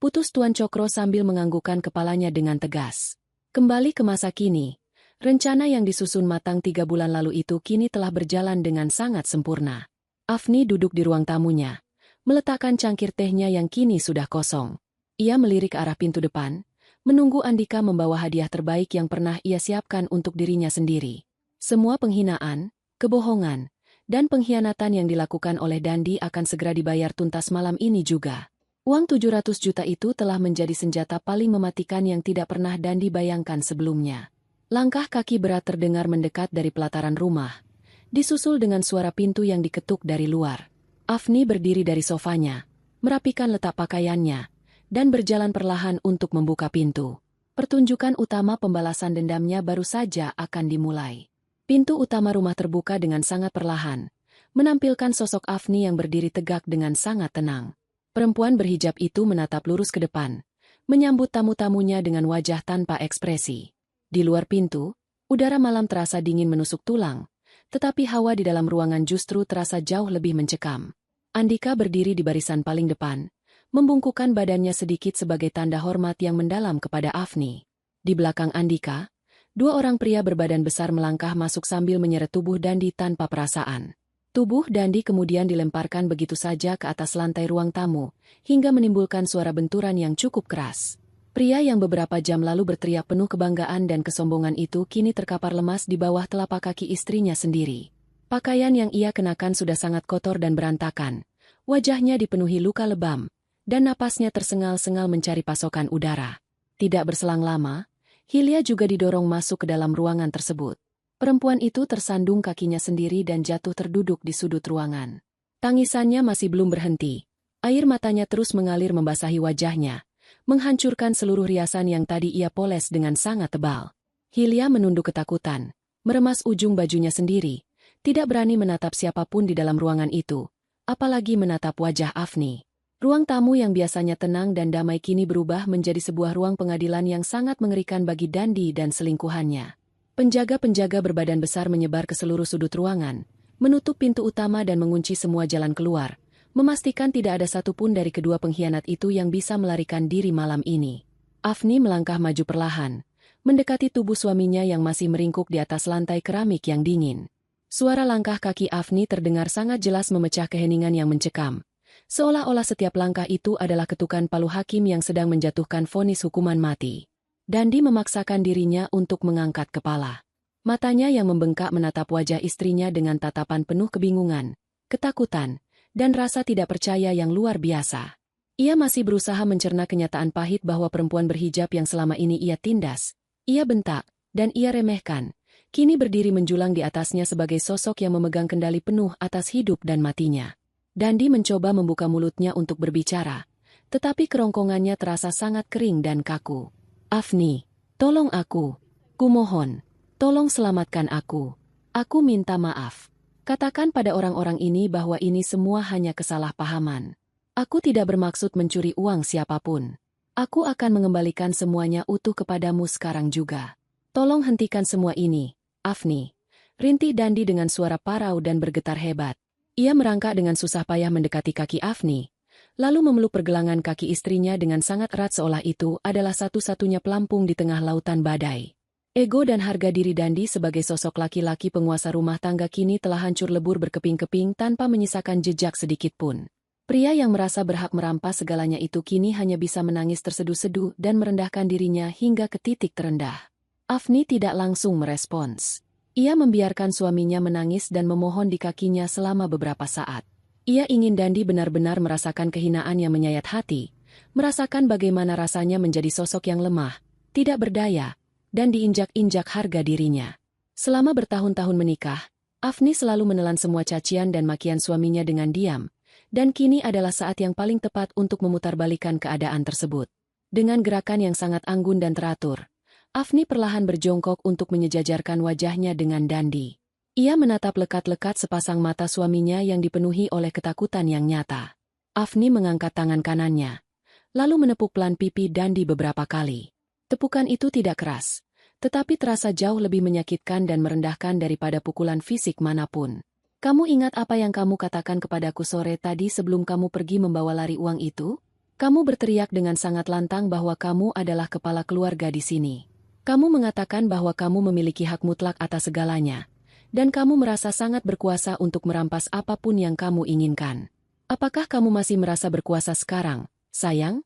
Putus Tuan Cokro sambil menganggukkan kepalanya dengan tegas. Kembali ke masa kini, rencana yang disusun matang 3 bulan lalu itu kini telah berjalan dengan sangat sempurna. Afni duduk di ruang tamunya, meletakkan cangkir tehnya yang kini sudah kosong. Ia melirik ke arah pintu depan, menunggu Andika membawa hadiah terbaik yang pernah ia siapkan untuk dirinya sendiri. Semua penghinaan, kebohongan, dan pengkhianatan yang dilakukan oleh Dandi akan segera dibayar tuntas malam ini juga. Uang 700 juta itu telah menjadi senjata paling mematikan yang tidak pernah Dandi bayangkan sebelumnya. Langkah kaki berat terdengar mendekat dari pelataran rumah, disusul dengan suara pintu yang diketuk dari luar. Afni berdiri dari sofanya, merapikan letak pakaiannya, dan berjalan perlahan untuk membuka pintu. Pertunjukan utama pembalasan dendamnya baru saja akan dimulai. Pintu utama rumah terbuka dengan sangat perlahan, menampilkan sosok Afni yang berdiri tegak dengan sangat tenang. Perempuan berhijab itu menatap lurus ke depan, menyambut tamu-tamunya dengan wajah tanpa ekspresi. Di luar pintu, udara malam terasa dingin menusuk tulang, tetapi hawa di dalam ruangan justru terasa jauh lebih mencekam. Andika berdiri di barisan paling depan, membungkukkan badannya sedikit sebagai tanda hormat yang mendalam kepada Afni. Di belakang Andika, dua orang pria berbadan besar melangkah masuk sambil menyeret tubuh Dandi tanpa perasaan. Tubuh Dandi kemudian dilemparkan begitu saja ke atas lantai ruang tamu, hingga menimbulkan suara benturan yang cukup keras. Pria yang beberapa jam lalu berteriak penuh kebanggaan dan kesombongan itu kini terkapar lemas di bawah telapak kaki istrinya sendiri. Pakaian yang ia kenakan sudah sangat kotor dan berantakan. Wajahnya dipenuhi luka lebam, dan napasnya tersengal-sengal mencari pasokan udara. Tidak berselang lama, Hilya juga didorong masuk ke dalam ruangan tersebut. Perempuan itu tersandung kakinya sendiri dan jatuh terduduk di sudut ruangan. Tangisannya masih belum berhenti. Air matanya terus mengalir membasahi wajahnya, menghancurkan seluruh riasan yang tadi ia poles dengan sangat tebal. Hilya menunduk ketakutan, meremas ujung bajunya sendiri, tidak berani menatap siapapun di dalam ruangan itu, apalagi menatap wajah Afni. Ruang tamu yang biasanya tenang dan damai kini berubah menjadi sebuah ruang pengadilan yang sangat mengerikan bagi Dandi dan selingkuhannya. Penjaga-penjaga berbadan besar menyebar ke seluruh sudut ruangan, menutup pintu utama dan mengunci semua jalan keluar, memastikan tidak ada satupun dari kedua pengkhianat itu yang bisa melarikan diri malam ini. Afni melangkah maju perlahan, mendekati tubuh suaminya yang masih meringkuk di atas lantai keramik yang dingin. Suara langkah kaki Afni terdengar sangat jelas memecah keheningan yang mencekam, seolah-olah setiap langkah itu adalah ketukan palu hakim yang sedang menjatuhkan vonis hukuman mati. Dandi memaksakan dirinya untuk mengangkat kepala. Matanya yang membengkak menatap wajah istrinya dengan tatapan penuh kebingungan, ketakutan, dan rasa tidak percaya yang luar biasa. Ia masih berusaha mencerna kenyataan pahit bahwa perempuan berhijab yang selama ini ia tindas, ia bentak, dan ia remehkan, kini berdiri menjulang di atasnya sebagai sosok yang memegang kendali penuh atas hidup dan matinya. Dandi mencoba membuka mulutnya untuk berbicara, tetapi kerongkongannya terasa sangat kering dan kaku. Afni, tolong aku. Kumohon, tolong selamatkan aku. Aku minta maaf. Katakan pada orang-orang ini bahwa ini semua hanya kesalahpahaman. Aku tidak bermaksud mencuri uang siapapun. Aku akan mengembalikan semuanya utuh kepadamu sekarang juga. Tolong hentikan semua ini, Afni. Rintih Dandi dengan suara parau dan bergetar hebat. Ia merangkak dengan susah payah mendekati kaki Afni, lalu memeluk pergelangan kaki istrinya dengan sangat erat seolah itu adalah satu-satunya pelampung di tengah lautan badai. Ego dan harga diri Dandi sebagai sosok laki-laki penguasa rumah tangga kini telah hancur lebur berkeping-keping tanpa menyisakan jejak sedikit pun. Pria yang merasa berhak merampas segalanya itu kini hanya bisa menangis terseduh-seduh dan merendahkan dirinya hingga ke titik terendah. Afni tidak langsung merespons. Ia membiarkan suaminya menangis dan memohon di kakinya selama beberapa saat. Ia ingin Dandi benar-benar merasakan kehinaan yang menyayat hati, merasakan bagaimana rasanya menjadi sosok yang lemah, tidak berdaya, dan diinjak-injak harga dirinya. Selama bertahun-tahun menikah, Afni selalu menelan semua cacian dan makian suaminya dengan diam, dan kini adalah saat yang paling tepat untuk memutarbalikkan keadaan tersebut. Dengan gerakan yang sangat anggun dan teratur, Afni perlahan berjongkok untuk menyejajarkan wajahnya dengan Dandi. Ia menatap lekat-lekat sepasang mata suaminya yang dipenuhi oleh ketakutan yang nyata. Afni mengangkat tangan kanannya, lalu menepuk pelan pipi Dandi beberapa kali. Tepukan itu tidak keras, tetapi terasa jauh lebih menyakitkan dan merendahkan daripada pukulan fisik manapun. Kamu ingat apa yang kamu katakan kepadaku sore tadi sebelum kamu pergi membawa lari uang itu? Kamu berteriak dengan sangat lantang bahwa kamu adalah kepala keluarga di sini. Kamu mengatakan bahwa kamu memiliki hak mutlak atas segalanya. Dan kamu merasa sangat berkuasa untuk merampas apapun yang kamu inginkan. Apakah kamu masih merasa berkuasa sekarang, sayang?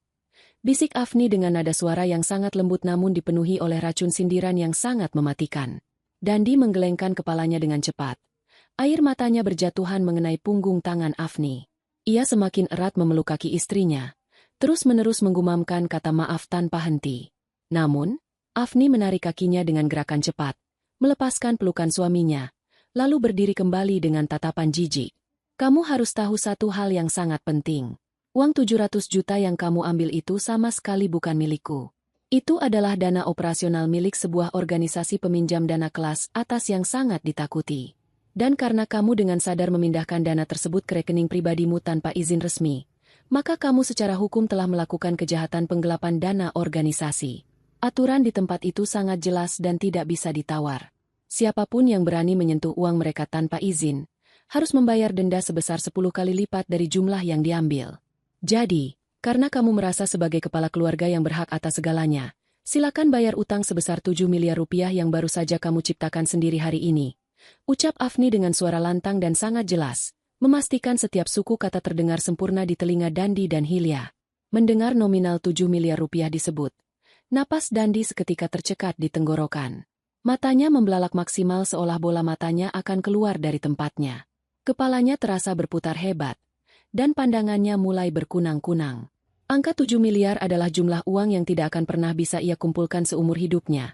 Bisik Afni dengan nada suara yang sangat lembut namun dipenuhi oleh racun sindiran yang sangat mematikan. Dandi menggelengkan kepalanya dengan cepat. Air matanya berjatuhan mengenai punggung tangan Afni. Ia semakin erat memeluk kaki istrinya, terus-menerus menggumamkan kata maaf tanpa henti. Namun, Afni menarik kakinya dengan gerakan cepat, melepaskan pelukan suaminya, lalu berdiri kembali dengan tatapan jijik. Kamu harus tahu satu hal yang sangat penting. Uang 700 juta yang kamu ambil itu sama sekali bukan milikku. Itu adalah dana operasional milik sebuah organisasi peminjam dana kelas atas yang sangat ditakuti. Dan karena kamu dengan sadar memindahkan dana tersebut ke rekening pribadimu tanpa izin resmi, maka kamu secara hukum telah melakukan kejahatan penggelapan dana organisasi. Aturan di tempat itu sangat jelas dan tidak bisa ditawar. Siapapun yang berani menyentuh uang mereka tanpa izin, harus membayar denda sebesar 10 kali lipat dari jumlah yang diambil. Jadi, karena kamu merasa sebagai kepala keluarga yang berhak atas segalanya, silakan bayar utang sebesar 7 miliar rupiah yang baru saja kamu ciptakan sendiri hari ini. Ucap Afni dengan suara lantang dan sangat jelas, memastikan setiap suku kata terdengar sempurna di telinga Dandi dan Hilya. Mendengar nominal 7 miliar rupiah disebut, napas Dandi seketika tercekat di tenggorokan. Matanya membelalak maksimal seolah bola matanya akan keluar dari tempatnya. Kepalanya terasa berputar hebat, dan pandangannya mulai berkunang-kunang. Angka 7 miliar adalah jumlah uang yang tidak akan pernah bisa ia kumpulkan seumur hidupnya.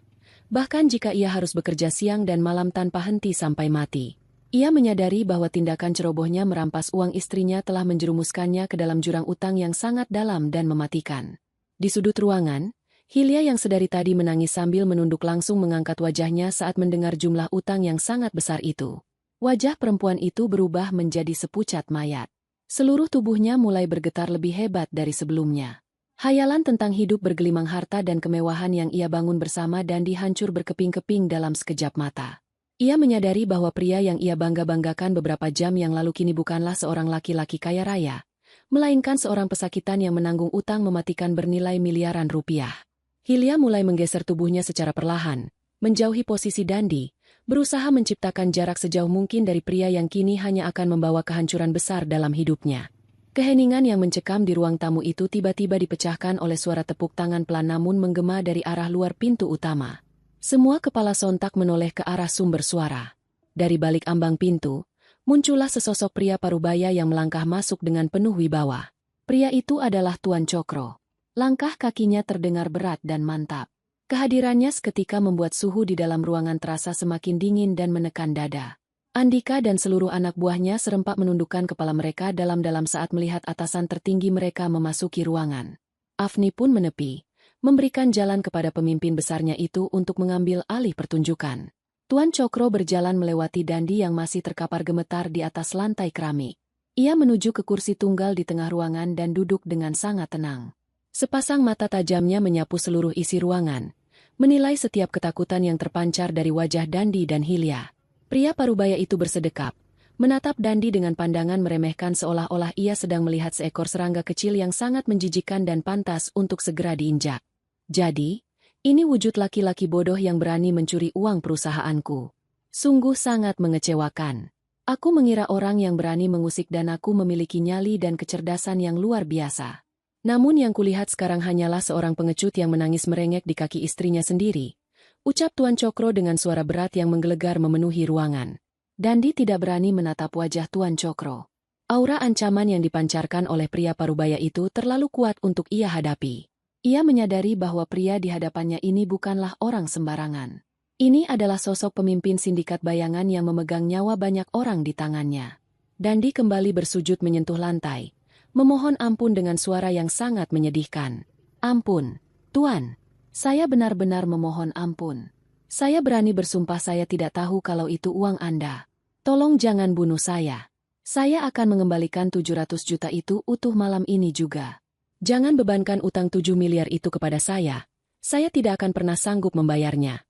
Bahkan jika ia harus bekerja siang dan malam tanpa henti sampai mati. Ia menyadari bahwa tindakan cerobohnya merampas uang istrinya telah menjerumuskannya ke dalam jurang utang yang sangat dalam dan mematikan. Di sudut ruangan, Hilya yang sedari tadi menangis sambil menunduk langsung mengangkat wajahnya saat mendengar jumlah utang yang sangat besar itu. Wajah perempuan itu berubah menjadi sepucat mayat. Seluruh tubuhnya mulai bergetar lebih hebat dari sebelumnya. Hayalan tentang hidup bergelimang harta dan kemewahan yang ia bangun bersama Dandi hancur berkeping-keping dalam sekejap mata. Ia menyadari bahwa pria yang ia bangga-banggakan beberapa jam yang lalu kini bukanlah seorang laki-laki kaya raya, melainkan seorang pesakitan yang menanggung utang mematikan bernilai miliaran rupiah. Hilya mulai menggeser tubuhnya secara perlahan, menjauhi posisi Dandi, berusaha menciptakan jarak sejauh mungkin dari pria yang kini hanya akan membawa kehancuran besar dalam hidupnya. Keheningan yang mencekam di ruang tamu itu tiba-tiba dipecahkan oleh suara tepuk tangan pelan namun menggema dari arah luar pintu utama. Semua kepala sontak menoleh ke arah sumber suara. Dari balik ambang pintu, muncullah sesosok pria parubaya yang melangkah masuk dengan penuh wibawa. Pria itu adalah Tuan Cokro. Langkah kakinya terdengar berat dan mantap. Kehadirannya seketika membuat suhu di dalam ruangan terasa semakin dingin dan menekan dada. Andika dan seluruh anak buahnya serempak menundukkan kepala mereka dalam-dalam saat melihat atasan tertinggi mereka memasuki ruangan. Afni pun menepi, memberikan jalan kepada pemimpin besarnya itu untuk mengambil alih pertunjukan. Tuan Cokro berjalan melewati Dandi yang masih terkapar gemetar di atas lantai keramik. Ia menuju ke kursi tunggal di tengah ruangan dan duduk dengan sangat tenang. Sepasang mata tajamnya menyapu seluruh isi ruangan, menilai setiap ketakutan yang terpancar dari wajah Dandi dan Hilya. Pria parubaya itu bersedekap, menatap Dandi dengan pandangan meremehkan seolah-olah ia sedang melihat seekor serangga kecil yang sangat menjijikan dan pantas untuk segera diinjak. Jadi, ini wujud laki-laki bodoh yang berani mencuri uang perusahaanku. Sungguh sangat mengecewakan. Aku mengira orang yang berani mengusik danaku memiliki nyali dan kecerdasan yang luar biasa. Namun yang kulihat sekarang hanyalah seorang pengecut yang menangis merengek di kaki istrinya sendiri. Ucap Tuan Cokro dengan suara berat yang menggelegar memenuhi ruangan. Dandi tidak berani menatap wajah Tuan Cokro. Aura ancaman yang dipancarkan oleh pria parubaya itu terlalu kuat untuk ia hadapi. Ia menyadari bahwa pria di hadapannya ini bukanlah orang sembarangan. Ini adalah sosok pemimpin sindikat bayangan yang memegang nyawa banyak orang di tangannya. Dandi kembali bersujud menyentuh lantai, memohon ampun dengan suara yang sangat menyedihkan. Ampun, Tuan. Saya benar-benar memohon ampun. Saya berani bersumpah saya tidak tahu kalau itu uang Anda. Tolong jangan bunuh saya. Saya akan mengembalikan 700 juta itu utuh malam ini juga. Jangan bebankan utang 7 miliar itu kepada saya. Saya tidak akan pernah sanggup membayarnya.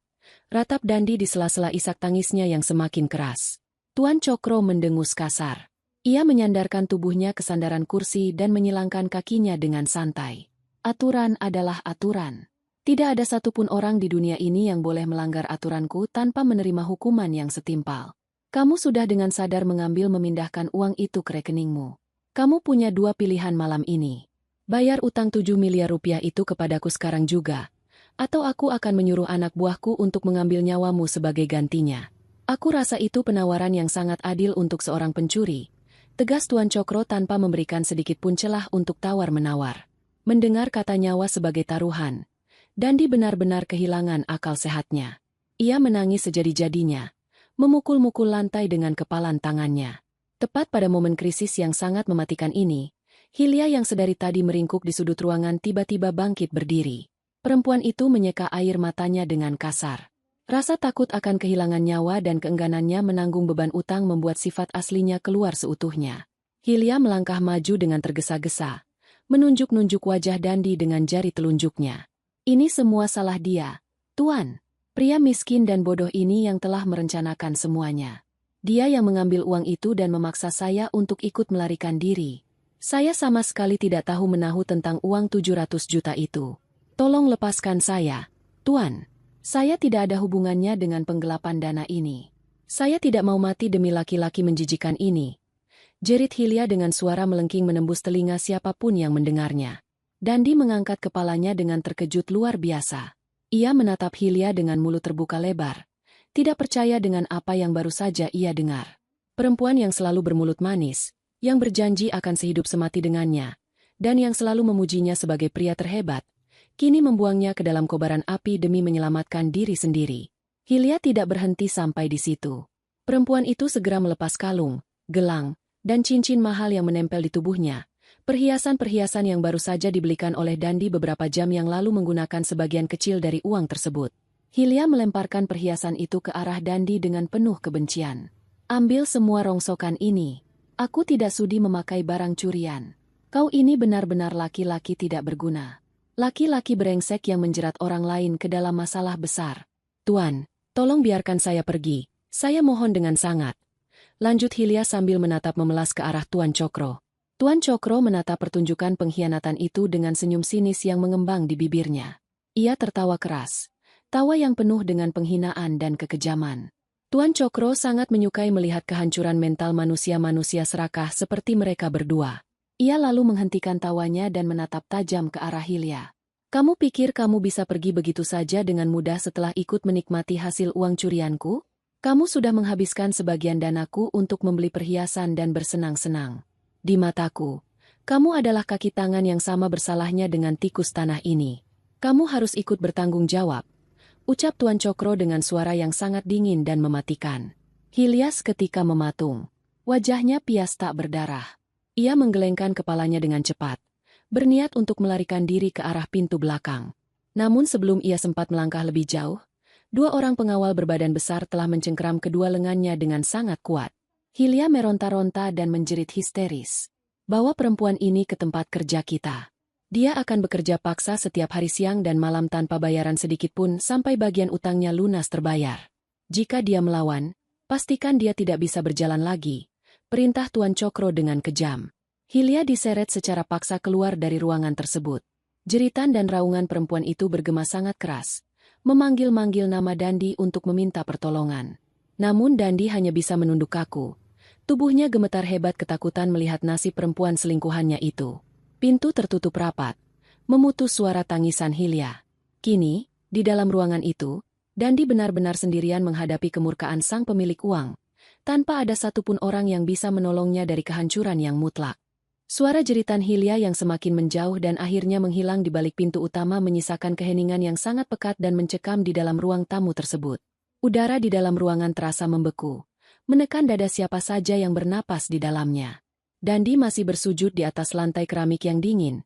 Ratap Dandi di sela-sela isak tangisnya yang semakin keras. Tuan Cokro mendengus kasar. Ia menyandarkan tubuhnya ke sandaran kursi dan menyilangkan kakinya dengan santai. Aturan adalah aturan. Tidak ada satupun orang di dunia ini yang boleh melanggar aturanku tanpa menerima hukuman yang setimpal. Kamu sudah dengan sadar mengambil memindahkan uang itu ke rekeningmu. Kamu punya dua pilihan malam ini. Bayar utang 7 miliar rupiah itu kepadaku sekarang juga. Atau aku akan menyuruh anak buahku untuk mengambil nyawamu sebagai gantinya. Aku rasa itu penawaran yang sangat adil untuk seorang pencuri. Tegas Tuan Cokro tanpa memberikan sedikit pun celah untuk tawar-menawar. Mendengar kata nyawa sebagai taruhan, Dandi benar-benar kehilangan akal sehatnya. Ia menangis sejadi-jadinya, memukul-mukul lantai dengan kepalan tangannya. Tepat pada momen krisis yang sangat mematikan ini, Hilya yang sedari tadi meringkuk di sudut ruangan tiba-tiba bangkit berdiri. Perempuan itu menyeka air matanya dengan kasar. Rasa takut akan kehilangan nyawa dan keengganannya menanggung beban utang membuat sifat aslinya keluar seutuhnya. Hilya melangkah maju dengan tergesa-gesa, menunjuk-nunjuk wajah Dandi dengan jari telunjuknya. Ini semua salah dia, Tuan. Pria miskin dan bodoh ini yang telah merencanakan semuanya. Dia yang mengambil uang itu dan memaksa saya untuk ikut melarikan diri. Saya sama sekali tidak tahu menahu tentang uang 700 juta itu. Tolong lepaskan saya, Tuan. Saya tidak ada hubungannya dengan penggelapan dana ini. Saya tidak mau mati demi laki-laki menjijikan ini. Jerit Hilya dengan suara melengking menembus telinga siapapun yang mendengarnya. Dandi mengangkat kepalanya dengan terkejut luar biasa. Ia menatap Hilya dengan mulut terbuka lebar. Tidak percaya dengan apa yang baru saja ia dengar. Perempuan yang selalu bermulut manis, yang berjanji akan sehidup semati dengannya, dan yang selalu memujinya sebagai pria terhebat, kini membuangnya ke dalam kobaran api demi menyelamatkan diri sendiri. Hilya tidak berhenti sampai di situ. Perempuan itu segera melepas kalung, gelang, dan cincin mahal yang menempel di tubuhnya. Perhiasan-perhiasan yang baru saja dibelikan oleh Dandi beberapa jam yang lalu menggunakan sebagian kecil dari uang tersebut. Hilya melemparkan perhiasan itu ke arah Dandi dengan penuh kebencian. Ambil semua rongsokan ini. Aku tidak sudi memakai barang curian. Kau ini benar-benar laki-laki tidak berguna. Laki-laki brengsek yang menjerat orang lain ke dalam masalah besar. Tuan, tolong biarkan saya pergi. Saya mohon dengan sangat. Lanjut Hilya sambil menatap memelas ke arah Tuan Cokro. Tuan Cokro menatap pertunjukan pengkhianatan itu dengan senyum sinis yang mengembang di bibirnya. Ia tertawa keras. Tawa yang penuh dengan penghinaan dan kekejaman. Tuan Cokro sangat menyukai melihat kehancuran mental manusia-manusia serakah seperti mereka berdua. Ia lalu menghentikan tawanya dan menatap tajam ke arah Hilya. Kamu pikir kamu bisa pergi begitu saja dengan mudah setelah ikut menikmati hasil uang curianku? Kamu sudah menghabiskan sebagian danaku untuk membeli perhiasan dan bersenang-senang. Di mataku, kamu adalah kaki tangan yang sama bersalahnya dengan tikus tanah ini. Kamu harus ikut bertanggung jawab. Ucap Tuan Cokro dengan suara yang sangat dingin dan mematikan. Hilya seketika mematung. Wajahnya pias tak berdarah. Ia menggelengkan kepalanya dengan cepat, berniat untuk melarikan diri ke arah pintu belakang. Namun sebelum ia sempat melangkah lebih jauh, dua orang pengawal berbadan besar telah mencengkeram kedua lengannya dengan sangat kuat. Hilya meronta-ronta dan menjerit histeris. Bawa perempuan ini ke tempat kerja kita. Dia akan bekerja paksa setiap hari siang dan malam tanpa bayaran sedikitpun sampai bagian utangnya lunas terbayar. Jika dia melawan, pastikan dia tidak bisa berjalan lagi. Perintah Tuan Cokro dengan kejam. Hilya diseret secara paksa keluar dari ruangan tersebut. Jeritan dan raungan perempuan itu bergema sangat keras, memanggil-manggil nama Dandi untuk meminta pertolongan. Namun Dandi hanya bisa menunduk kaku. Tubuhnya gemetar hebat ketakutan melihat nasib perempuan selingkuhannya itu. Pintu tertutup rapat, memutus suara tangisan Hilya. Kini, di dalam ruangan itu, Dandi benar-benar sendirian menghadapi kemurkaan sang pemilik uang, tanpa ada satupun orang yang bisa menolongnya dari kehancuran yang mutlak. Suara jeritan Hilya yang semakin menjauh dan akhirnya menghilang di balik pintu utama menyisakan keheningan yang sangat pekat dan mencekam di dalam ruang tamu tersebut. Udara di dalam ruangan terasa membeku, menekan dada siapa saja yang bernapas di dalamnya. Dandi masih bersujud di atas lantai keramik yang dingin.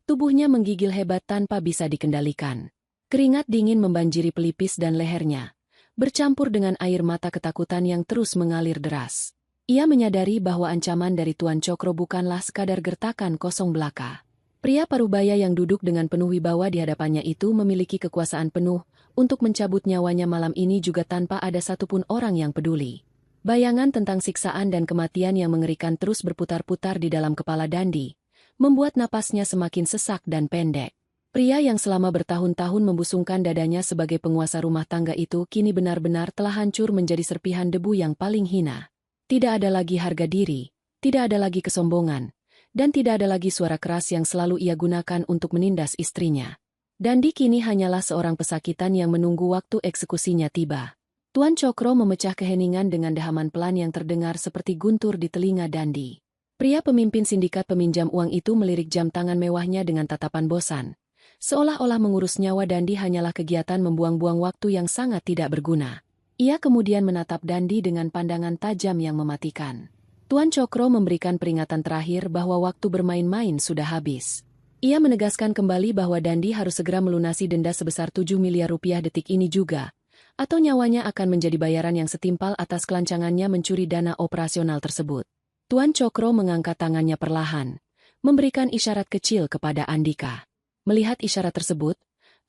Tubuhnya menggigil hebat tanpa bisa dikendalikan. Keringat dingin membanjiri pelipis dan lehernya, bercampur dengan air mata ketakutan yang terus mengalir deras. Ia menyadari bahwa ancaman dari Tuan Cokro bukanlah sekadar gertakan kosong belaka. Pria parubaya yang duduk dengan penuh wibawa di hadapannya itu memiliki kekuasaan penuh untuk mencabut nyawanya malam ini juga tanpa ada satupun orang yang peduli. Bayangan tentang siksaan dan kematian yang mengerikan terus berputar-putar di dalam kepala Dandi, membuat napasnya semakin sesak dan pendek. Pria yang selama bertahun-tahun membusungkan dadanya sebagai penguasa rumah tangga itu kini benar-benar telah hancur menjadi serpihan debu yang paling hina. Tidak ada lagi harga diri, tidak ada lagi kesombongan, dan tidak ada lagi suara keras yang selalu ia gunakan untuk menindas istrinya. Dandi kini hanyalah seorang pesakitan yang menunggu waktu eksekusinya tiba. Tuan Cokro memecah keheningan dengan dehaman pelan yang terdengar seperti guntur di telinga Dandi. Pria pemimpin sindikat peminjam uang itu melirik jam tangan mewahnya dengan tatapan bosan. Seolah-olah mengurus nyawa Dandi hanyalah kegiatan membuang-buang waktu yang sangat tidak berguna. Ia kemudian menatap Dandi dengan pandangan tajam yang mematikan. Tuan Cokro memberikan peringatan terakhir bahwa waktu bermain-main sudah habis. Ia menegaskan kembali bahwa Dandi harus segera melunasi denda sebesar 7 miliar rupiah detik ini juga, atau nyawanya akan menjadi bayaran yang setimpal atas kelancangannya mencuri dana operasional tersebut. Tuan Cokro mengangkat tangannya perlahan, memberikan isyarat kecil kepada Andika. Melihat isyarat tersebut,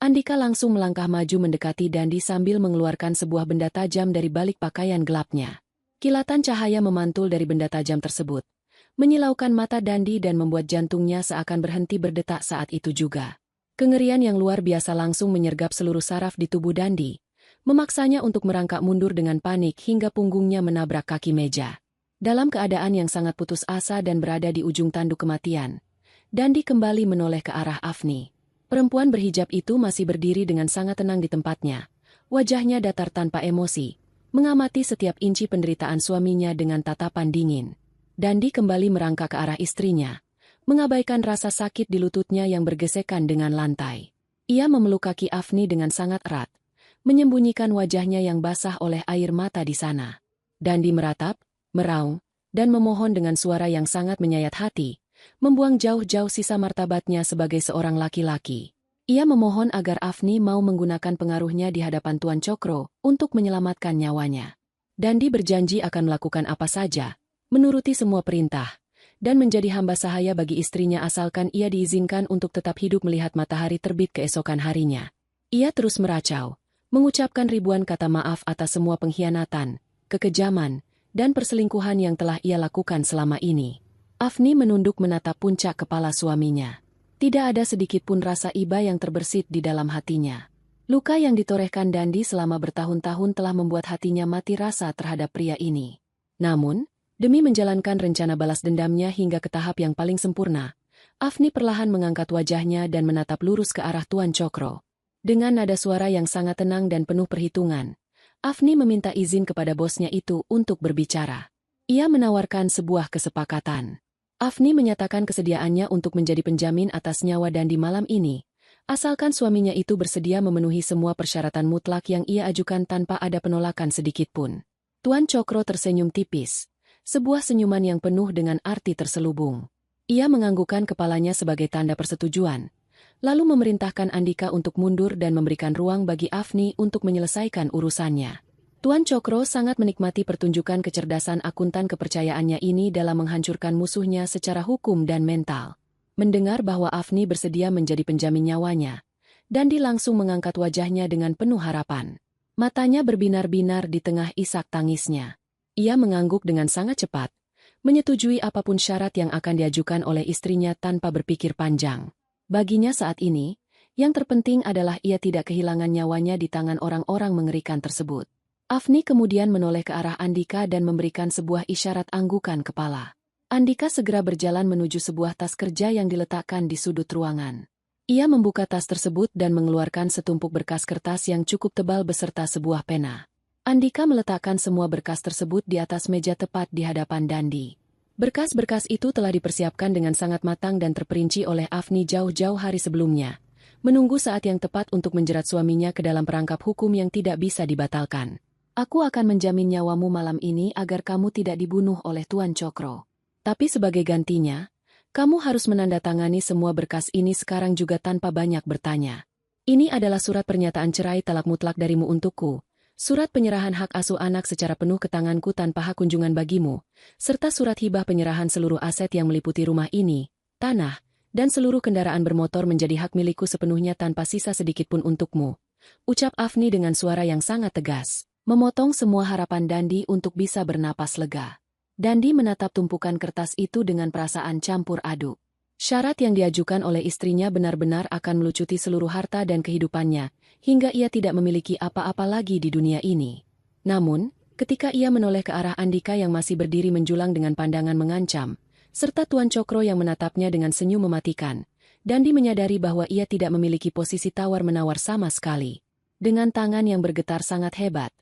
Andika langsung melangkah maju mendekati Dandi sambil mengeluarkan sebuah benda tajam dari balik pakaian gelapnya. Kilatan cahaya memantul dari benda tajam tersebut, menyilaukan mata Dandi dan membuat jantungnya seakan berhenti berdetak saat itu juga. Kengerian yang luar biasa langsung menyergap seluruh saraf di tubuh Dandi, memaksanya untuk merangkak mundur dengan panik hingga punggungnya menabrak kaki meja. Dalam keadaan yang sangat putus asa dan berada di ujung tanduk kematian, Dandi kembali menoleh ke arah Afni. Perempuan berhijab itu masih berdiri dengan sangat tenang di tempatnya. Wajahnya datar tanpa emosi, mengamati setiap inci penderitaan suaminya dengan tatapan dingin. Dandi kembali merangkak ke arah istrinya, mengabaikan rasa sakit di lututnya yang bergesekan dengan lantai. Ia memeluk kaki Afni dengan sangat erat, menyembunyikan wajahnya yang basah oleh air mata di sana. Dandi meratap, meraung, dan memohon dengan suara yang sangat menyayat hati, membuang jauh-jauh sisa martabatnya sebagai seorang laki-laki. Ia memohon agar Afni mau menggunakan pengaruhnya di hadapan Tuan Cokro untuk menyelamatkan nyawanya. Dandi berjanji akan melakukan apa saja, menuruti semua perintah, dan menjadi hamba sahaya bagi istrinya asalkan ia diizinkan untuk tetap hidup melihat matahari terbit keesokan harinya. Ia terus meracau, mengucapkan ribuan kata maaf atas semua pengkhianatan, kekejaman, dan perselingkuhan yang telah ia lakukan selama ini. Afni menunduk menatap puncak kepala suaminya. Tidak ada sedikit pun rasa iba yang terbersit di dalam hatinya. Luka yang ditorehkan Dandi selama bertahun-tahun telah membuat hatinya mati rasa terhadap pria ini. Namun, demi menjalankan rencana balas dendamnya hingga ke tahap yang paling sempurna, Afni perlahan mengangkat wajahnya dan menatap lurus ke arah Tuan Cokro. Dengan nada suara yang sangat tenang dan penuh perhitungan, Afni meminta izin kepada bosnya itu untuk berbicara. Ia menawarkan sebuah kesepakatan. Afni menyatakan kesediaannya untuk menjadi penjamin atas nyawa Dandi malam ini, asalkan suaminya itu bersedia memenuhi semua persyaratan mutlak yang ia ajukan tanpa ada penolakan sedikitpun. Tuan Cokro tersenyum tipis, sebuah senyuman yang penuh dengan arti terselubung. Ia menganggukkan kepalanya sebagai tanda persetujuan, lalu memerintahkan Andika untuk mundur dan memberikan ruang bagi Afni untuk menyelesaikan urusannya. Tuan Cokro sangat menikmati pertunjukan kecerdasan akuntan kepercayaannya ini dalam menghancurkan musuhnya secara hukum dan mental. Mendengar bahwa Afni bersedia menjadi penjamin nyawanya, Dandi langsung mengangkat wajahnya dengan penuh harapan. Matanya berbinar-binar di tengah isak tangisnya. Ia mengangguk dengan sangat cepat, menyetujui apapun syarat yang akan diajukan oleh istrinya tanpa berpikir panjang. Baginya saat ini, yang terpenting adalah ia tidak kehilangan nyawanya di tangan orang-orang mengerikan tersebut. Afni kemudian menoleh ke arah Andika dan memberikan sebuah isyarat anggukan kepala. Andika segera berjalan menuju sebuah tas kerja yang diletakkan di sudut ruangan. Ia membuka tas tersebut dan mengeluarkan setumpuk berkas kertas yang cukup tebal beserta sebuah pena. Andika meletakkan semua berkas tersebut di atas meja tepat di hadapan Dandi. Berkas-berkas itu telah dipersiapkan dengan sangat matang dan terperinci oleh Afni jauh-jauh hari sebelumnya, menunggu saat yang tepat untuk menjerat suaminya ke dalam perangkap hukum yang tidak bisa dibatalkan. Aku akan menjamin nyawamu malam ini agar kamu tidak dibunuh oleh Tuan Cokro. Tapi sebagai gantinya, kamu harus menandatangani semua berkas ini sekarang juga tanpa banyak bertanya. Ini adalah surat pernyataan cerai talak mutlak darimu untukku, surat penyerahan hak asuh anak secara penuh ke tanganku tanpa hak kunjungan bagimu, serta surat hibah penyerahan seluruh aset yang meliputi rumah ini, tanah, dan seluruh kendaraan bermotor menjadi hak milikku sepenuhnya tanpa sisa sedikitpun untukmu. Ucap Afni dengan suara yang sangat tegas, memotong semua harapan Dandi untuk bisa bernapas lega. Dandi menatap tumpukan kertas itu dengan perasaan campur aduk. Syarat yang diajukan oleh istrinya benar-benar akan melucuti seluruh harta dan kehidupannya, hingga ia tidak memiliki apa-apa lagi di dunia ini. Namun, ketika ia menoleh ke arah Andika yang masih berdiri menjulang dengan pandangan mengancam, serta Tuan Cokro yang menatapnya dengan senyum mematikan, Dandi menyadari bahwa ia tidak memiliki posisi tawar-menawar sama sekali. Dengan tangan yang bergetar sangat hebat,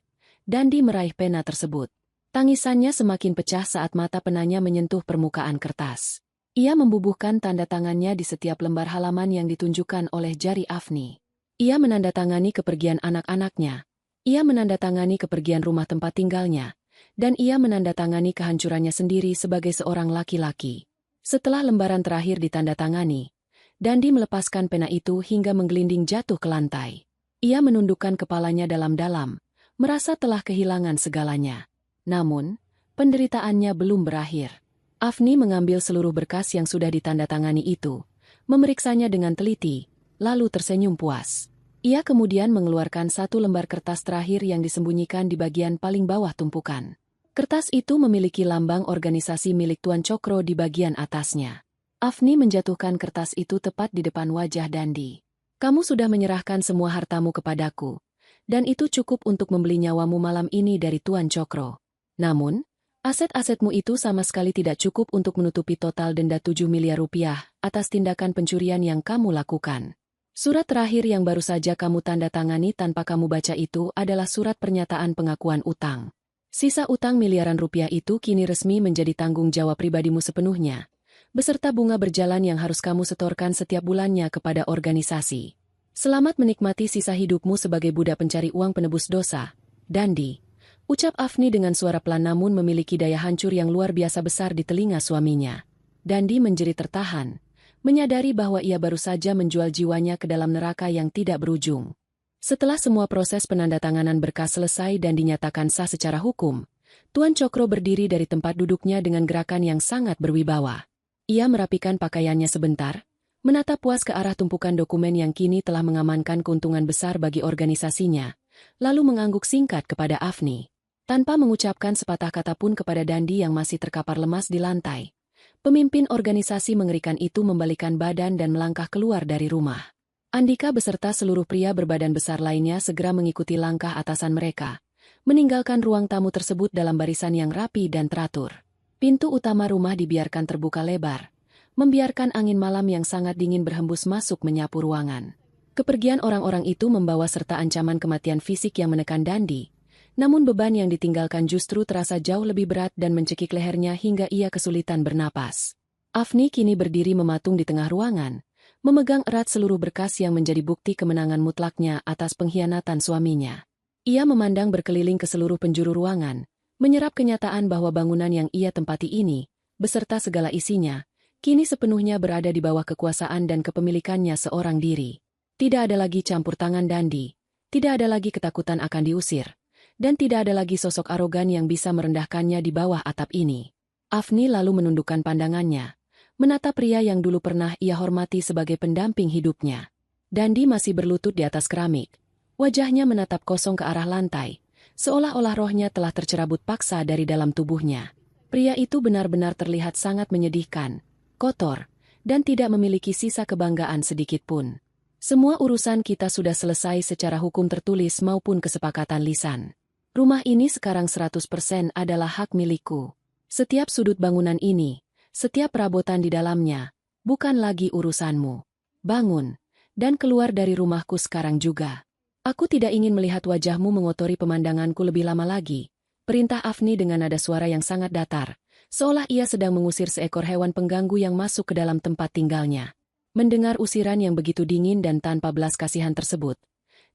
Dandi meraih pena tersebut. Tangisannya semakin pecah saat mata penanya menyentuh permukaan kertas. Ia membubuhkan tanda tangannya di setiap lembar halaman yang ditunjukkan oleh jari Afni. Ia menandatangani kepergian anak-anaknya. Ia menandatangani kepergian rumah tempat tinggalnya. Dan ia menandatangani kehancurannya sendiri sebagai seorang laki-laki. Setelah lembaran terakhir ditandatangani, Dandi melepaskan pena itu hingga menggelinding jatuh ke lantai. Ia menundukkan kepalanya dalam-dalam, merasa telah kehilangan segalanya. Namun, penderitaannya belum berakhir. Afni mengambil seluruh berkas yang sudah ditandatangani itu, memeriksanya dengan teliti, lalu tersenyum puas. Ia kemudian mengeluarkan satu lembar kertas terakhir yang disembunyikan di bagian paling bawah tumpukan. Kertas itu memiliki lambang organisasi milik Tuan Cokro di bagian atasnya. Afni menjatuhkan kertas itu tepat di depan wajah Dandi. Kamu sudah menyerahkan semua hartamu kepadaku, dan itu cukup untuk membeli nyawamu malam ini dari Tuan Cokro. Namun, aset-asetmu itu sama sekali tidak cukup untuk menutupi total denda 7 miliar rupiah atas tindakan pencurian yang kamu lakukan. Surat terakhir yang baru saja kamu tanda tangani tanpa kamu baca itu adalah surat pernyataan pengakuan utang. Sisa utang miliaran rupiah itu kini resmi menjadi tanggung jawab pribadimu sepenuhnya, beserta bunga berjalan yang harus kamu setorkan setiap bulannya kepada organisasi. Selamat menikmati sisa hidupmu sebagai budak pencari uang penebus dosa, Dandi, ucap Afni dengan suara pelan namun memiliki daya hancur yang luar biasa besar di telinga suaminya. Dandi menjerit tertahan, menyadari bahwa ia baru saja menjual jiwanya ke dalam neraka yang tidak berujung. Setelah semua proses penandatanganan berkas selesai dan dinyatakan sah secara hukum, Tuan Cokro berdiri dari tempat duduknya dengan gerakan yang sangat berwibawa. Ia merapikan pakaiannya sebentar, menatap puas ke arah tumpukan dokumen yang kini telah mengamankan keuntungan besar bagi organisasinya, lalu mengangguk singkat kepada Afni. Tanpa mengucapkan sepatah kata pun kepada Dandi yang masih terkapar lemas di lantai, pemimpin organisasi mengerikan itu membalikan badan dan melangkah keluar dari rumah. Andika beserta seluruh pria berbadan besar lainnya segera mengikuti langkah atasan mereka, meninggalkan ruang tamu tersebut dalam barisan yang rapi dan teratur. Pintu utama rumah dibiarkan terbuka lebar, membiarkan angin malam yang sangat dingin berhembus masuk menyapu ruangan. Kepergian orang-orang itu membawa serta ancaman kematian fisik yang menekan Dandi, namun beban yang ditinggalkan justru terasa jauh lebih berat dan mencekik lehernya hingga ia kesulitan bernapas. Afni kini berdiri mematung di tengah ruangan, memegang erat seluruh berkas yang menjadi bukti kemenangan mutlaknya atas pengkhianatan suaminya. Ia memandang berkeliling ke seluruh penjuru ruangan, menyerap kenyataan bahwa bangunan yang ia tempati ini, beserta segala isinya, kini sepenuhnya berada di bawah kekuasaan dan kepemilikannya seorang diri. Tidak ada lagi campur tangan Dandi, tidak ada lagi ketakutan akan diusir, dan tidak ada lagi sosok arogan yang bisa merendahkannya di bawah atap ini. Afni lalu menundukkan pandangannya, menatap pria yang dulu pernah ia hormati sebagai pendamping hidupnya. Dandi masih berlutut di atas keramik, wajahnya menatap kosong ke arah lantai, seolah-olah rohnya telah tercerabut paksa dari dalam tubuhnya. Pria itu benar-benar terlihat sangat menyedihkan, kotor, dan tidak memiliki sisa kebanggaan sedikit pun. Semua urusan kita sudah selesai secara hukum tertulis maupun kesepakatan lisan. Rumah ini sekarang 100% adalah hak milikku. Setiap sudut bangunan ini, setiap perabotan di dalamnya, bukan lagi urusanmu. Bangun, dan keluar dari rumahku sekarang juga. Aku tidak ingin melihat wajahmu mengotori pemandanganku lebih lama lagi, perintah Afni dengan nada suara yang sangat datar, seolah ia sedang mengusir seekor hewan pengganggu yang masuk ke dalam tempat tinggalnya. Mendengar usiran yang begitu dingin dan tanpa belas kasihan tersebut,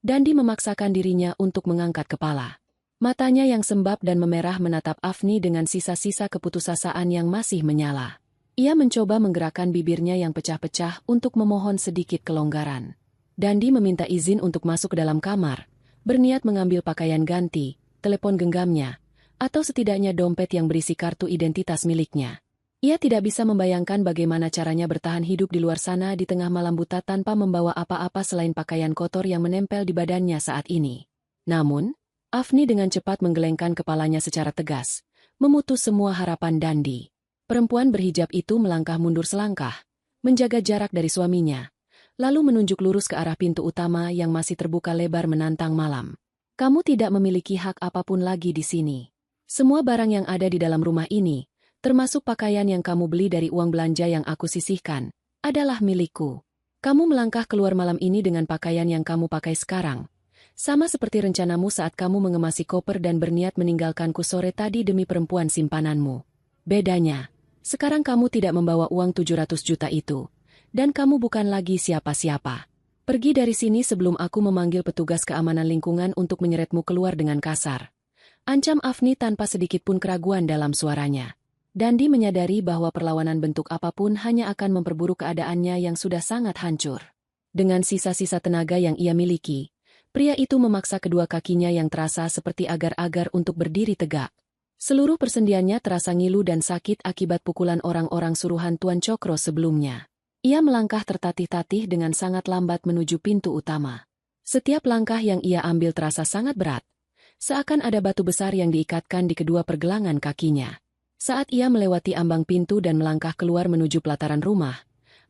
Dandi memaksakan dirinya untuk mengangkat kepala. Matanya yang sembab dan memerah menatap Afni dengan sisa-sisa keputusasaan yang masih menyala. Ia mencoba menggerakkan bibirnya yang pecah-pecah untuk memohon sedikit kelonggaran. Dandi meminta izin untuk masuk ke dalam kamar, berniat mengambil pakaian ganti, telepon genggamnya, atau setidaknya dompet yang berisi kartu identitas miliknya. Ia tidak bisa membayangkan bagaimana caranya bertahan hidup di luar sana di tengah malam buta tanpa membawa apa-apa selain pakaian kotor yang menempel di badannya saat ini. Namun, Afni dengan cepat menggelengkan kepalanya secara tegas, memutus semua harapan Dandi. Perempuan berhijab itu melangkah mundur selangkah, menjaga jarak dari suaminya, lalu menunjuk lurus ke arah pintu utama yang masih terbuka lebar menantang malam. Kamu tidak memiliki hak apapun lagi di sini. Semua barang yang ada di dalam rumah ini, termasuk pakaian yang kamu beli dari uang belanja yang aku sisihkan, adalah milikku. Kamu melangkah keluar malam ini dengan pakaian yang kamu pakai sekarang, sama seperti rencanamu saat kamu mengemasi koper dan berniat meninggalkanku sore tadi demi perempuan simpananmu. Bedanya, sekarang kamu tidak membawa uang 700 juta itu, dan kamu bukan lagi siapa-siapa. Pergi dari sini sebelum aku memanggil petugas keamanan lingkungan untuk menyeretmu keluar dengan kasar. Ancam Afni tanpa sedikit pun keraguan dalam suaranya. Dandi menyadari bahwa perlawanan bentuk apapun hanya akan memperburuk keadaannya yang sudah sangat hancur. Dengan sisa-sisa tenaga yang ia miliki, pria itu memaksa kedua kakinya yang terasa seperti agar-agar untuk berdiri tegak. Seluruh persendiannya terasa ngilu dan sakit akibat pukulan orang-orang suruhan Tuan Cokro sebelumnya. Ia melangkah tertatih-tatih dengan sangat lambat menuju pintu utama. Setiap langkah yang ia ambil terasa sangat berat, Seakan ada batu besar yang diikatkan di kedua pergelangan kakinya. Saat ia melewati ambang pintu dan melangkah keluar menuju pelataran rumah,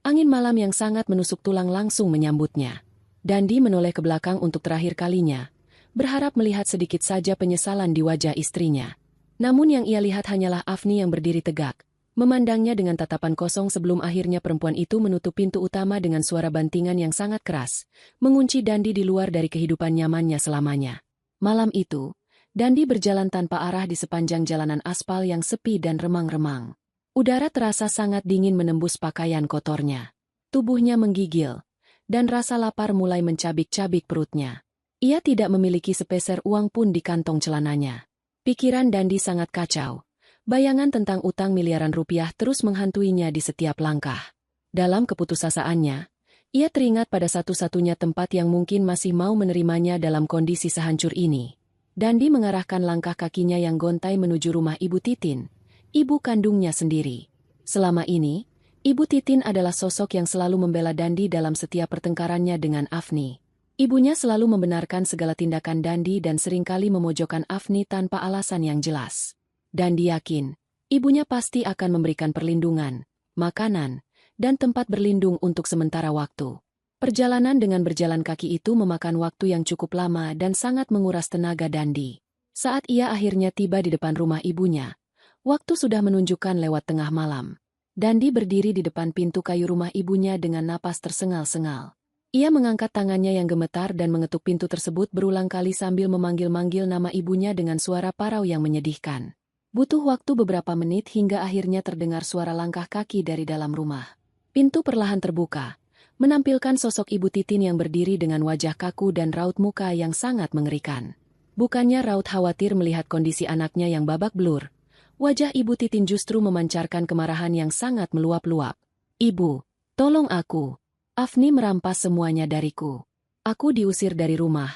angin malam yang sangat menusuk tulang langsung menyambutnya. Dandi menoleh ke belakang untuk terakhir kalinya, berharap melihat sedikit saja penyesalan di wajah istrinya. Namun yang ia lihat hanyalah Afni yang berdiri tegak, memandangnya dengan tatapan kosong sebelum akhirnya perempuan itu menutup pintu utama dengan suara bantingan yang sangat keras, mengunci Dandi di luar dari kehidupan nyamannya selamanya. Malam itu, Dandi berjalan tanpa arah di sepanjang jalanan aspal yang sepi dan remang-remang. Udara terasa sangat dingin menembus pakaian kotornya. Tubuhnya menggigil, dan rasa lapar mulai mencabik-cabik perutnya. Ia tidak memiliki sepeser uang pun di kantong celananya. Pikiran Dandi sangat kacau. Bayangan tentang utang miliaran rupiah terus menghantuinya di setiap langkah. Dalam keputusasaannya, ia teringat pada satu-satunya tempat yang mungkin masih mau menerimanya dalam kondisi sehancur ini. Dandi mengarahkan langkah kakinya yang gontai menuju rumah Ibu Titin, ibu kandungnya sendiri. Selama ini, Ibu Titin adalah sosok yang selalu membela Dandi dalam setiap pertengkarannya dengan Afni. Ibunya selalu membenarkan segala tindakan Dandi dan seringkali memojokkan Afni tanpa alasan yang jelas. Dandi yakin, ibunya pasti akan memberikan perlindungan, makanan, dan tempat berlindung untuk sementara waktu. Perjalanan dengan berjalan kaki itu memakan waktu yang cukup lama dan sangat menguras tenaga Dandi. Saat ia akhirnya tiba di depan rumah ibunya, waktu sudah menunjukkan lewat tengah malam. Dandi berdiri di depan pintu kayu rumah ibunya dengan napas tersengal-sengal. Ia mengangkat tangannya yang gemetar dan mengetuk pintu tersebut berulang kali sambil memanggil-manggil nama ibunya dengan suara parau yang menyedihkan. Butuh waktu beberapa menit hingga akhirnya terdengar suara langkah kaki dari dalam rumah. Pintu perlahan terbuka, menampilkan sosok Ibu Titin yang berdiri dengan wajah kaku dan raut muka yang sangat mengerikan. Bukannya raut khawatir melihat kondisi anaknya yang babak belur, wajah Ibu Titin justru memancarkan kemarahan yang sangat meluap-luap. "Ibu, tolong aku. Afni merampas semuanya dariku. Aku diusir dari rumah,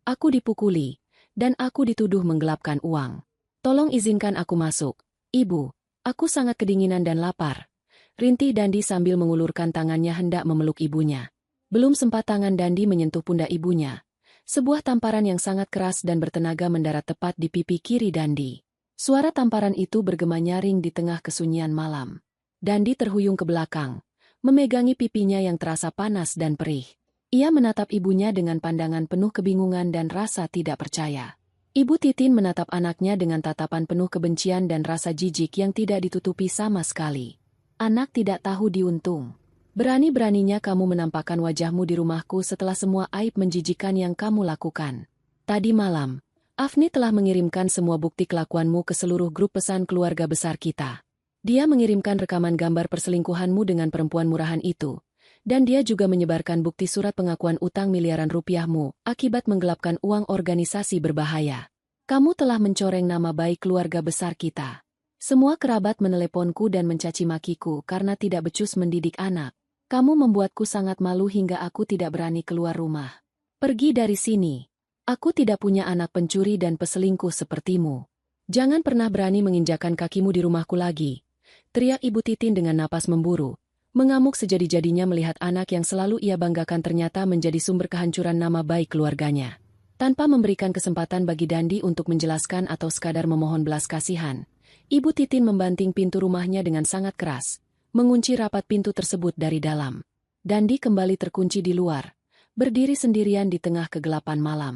aku dipukuli, dan aku dituduh menggelapkan uang. Tolong izinkan aku masuk. Ibu, aku sangat kedinginan dan lapar." Rintih Dandi sambil mengulurkan tangannya hendak memeluk ibunya. Belum sempat tangan Dandi menyentuh pundak ibunya. Sebuah tamparan yang sangat keras dan bertenaga mendarat tepat di pipi kiri Dandi. Suara tamparan itu bergema nyaring di tengah kesunyian malam. Dandi terhuyung ke belakang, memegangi pipinya yang terasa panas dan perih. Ia menatap ibunya dengan pandangan penuh kebingungan dan rasa tidak percaya. Ibu Titin menatap anaknya dengan tatapan penuh kebencian dan rasa jijik yang tidak ditutupi sama sekali. "Anak tidak tahu diuntung. Berani-beraninya kamu menampakkan wajahmu di rumahku setelah semua aib menjijikan yang kamu lakukan. Tadi malam, Afni telah mengirimkan semua bukti kelakuanmu ke seluruh grup pesan keluarga besar kita. Dia mengirimkan rekaman gambar perselingkuhanmu dengan perempuan murahan itu, dan dia juga menyebarkan bukti surat pengakuan utang miliaran rupiahmu akibat menggelapkan uang organisasi berbahaya. Kamu telah mencoreng nama baik keluarga besar kita. Semua kerabat meneleponku dan mencaci makiku karena tidak becus mendidik anak. Kamu membuatku sangat malu hingga aku tidak berani keluar rumah. Pergi dari sini. Aku tidak punya anak pencuri dan peselingkuh sepertimu. Jangan pernah berani menginjakan kakimu di rumahku lagi," teriak Ibu Titin dengan napas memburu, mengamuk sejadi-jadinya melihat anak yang selalu ia banggakan ternyata menjadi sumber kehancuran nama baik keluarganya. Tanpa memberikan kesempatan bagi Dandi untuk menjelaskan atau sekadar memohon belas kasihan, Ibu Titin membanting pintu rumahnya dengan sangat keras, mengunci rapat pintu tersebut dari dalam. Dandi kembali terkunci di luar, berdiri sendirian di tengah kegelapan malam.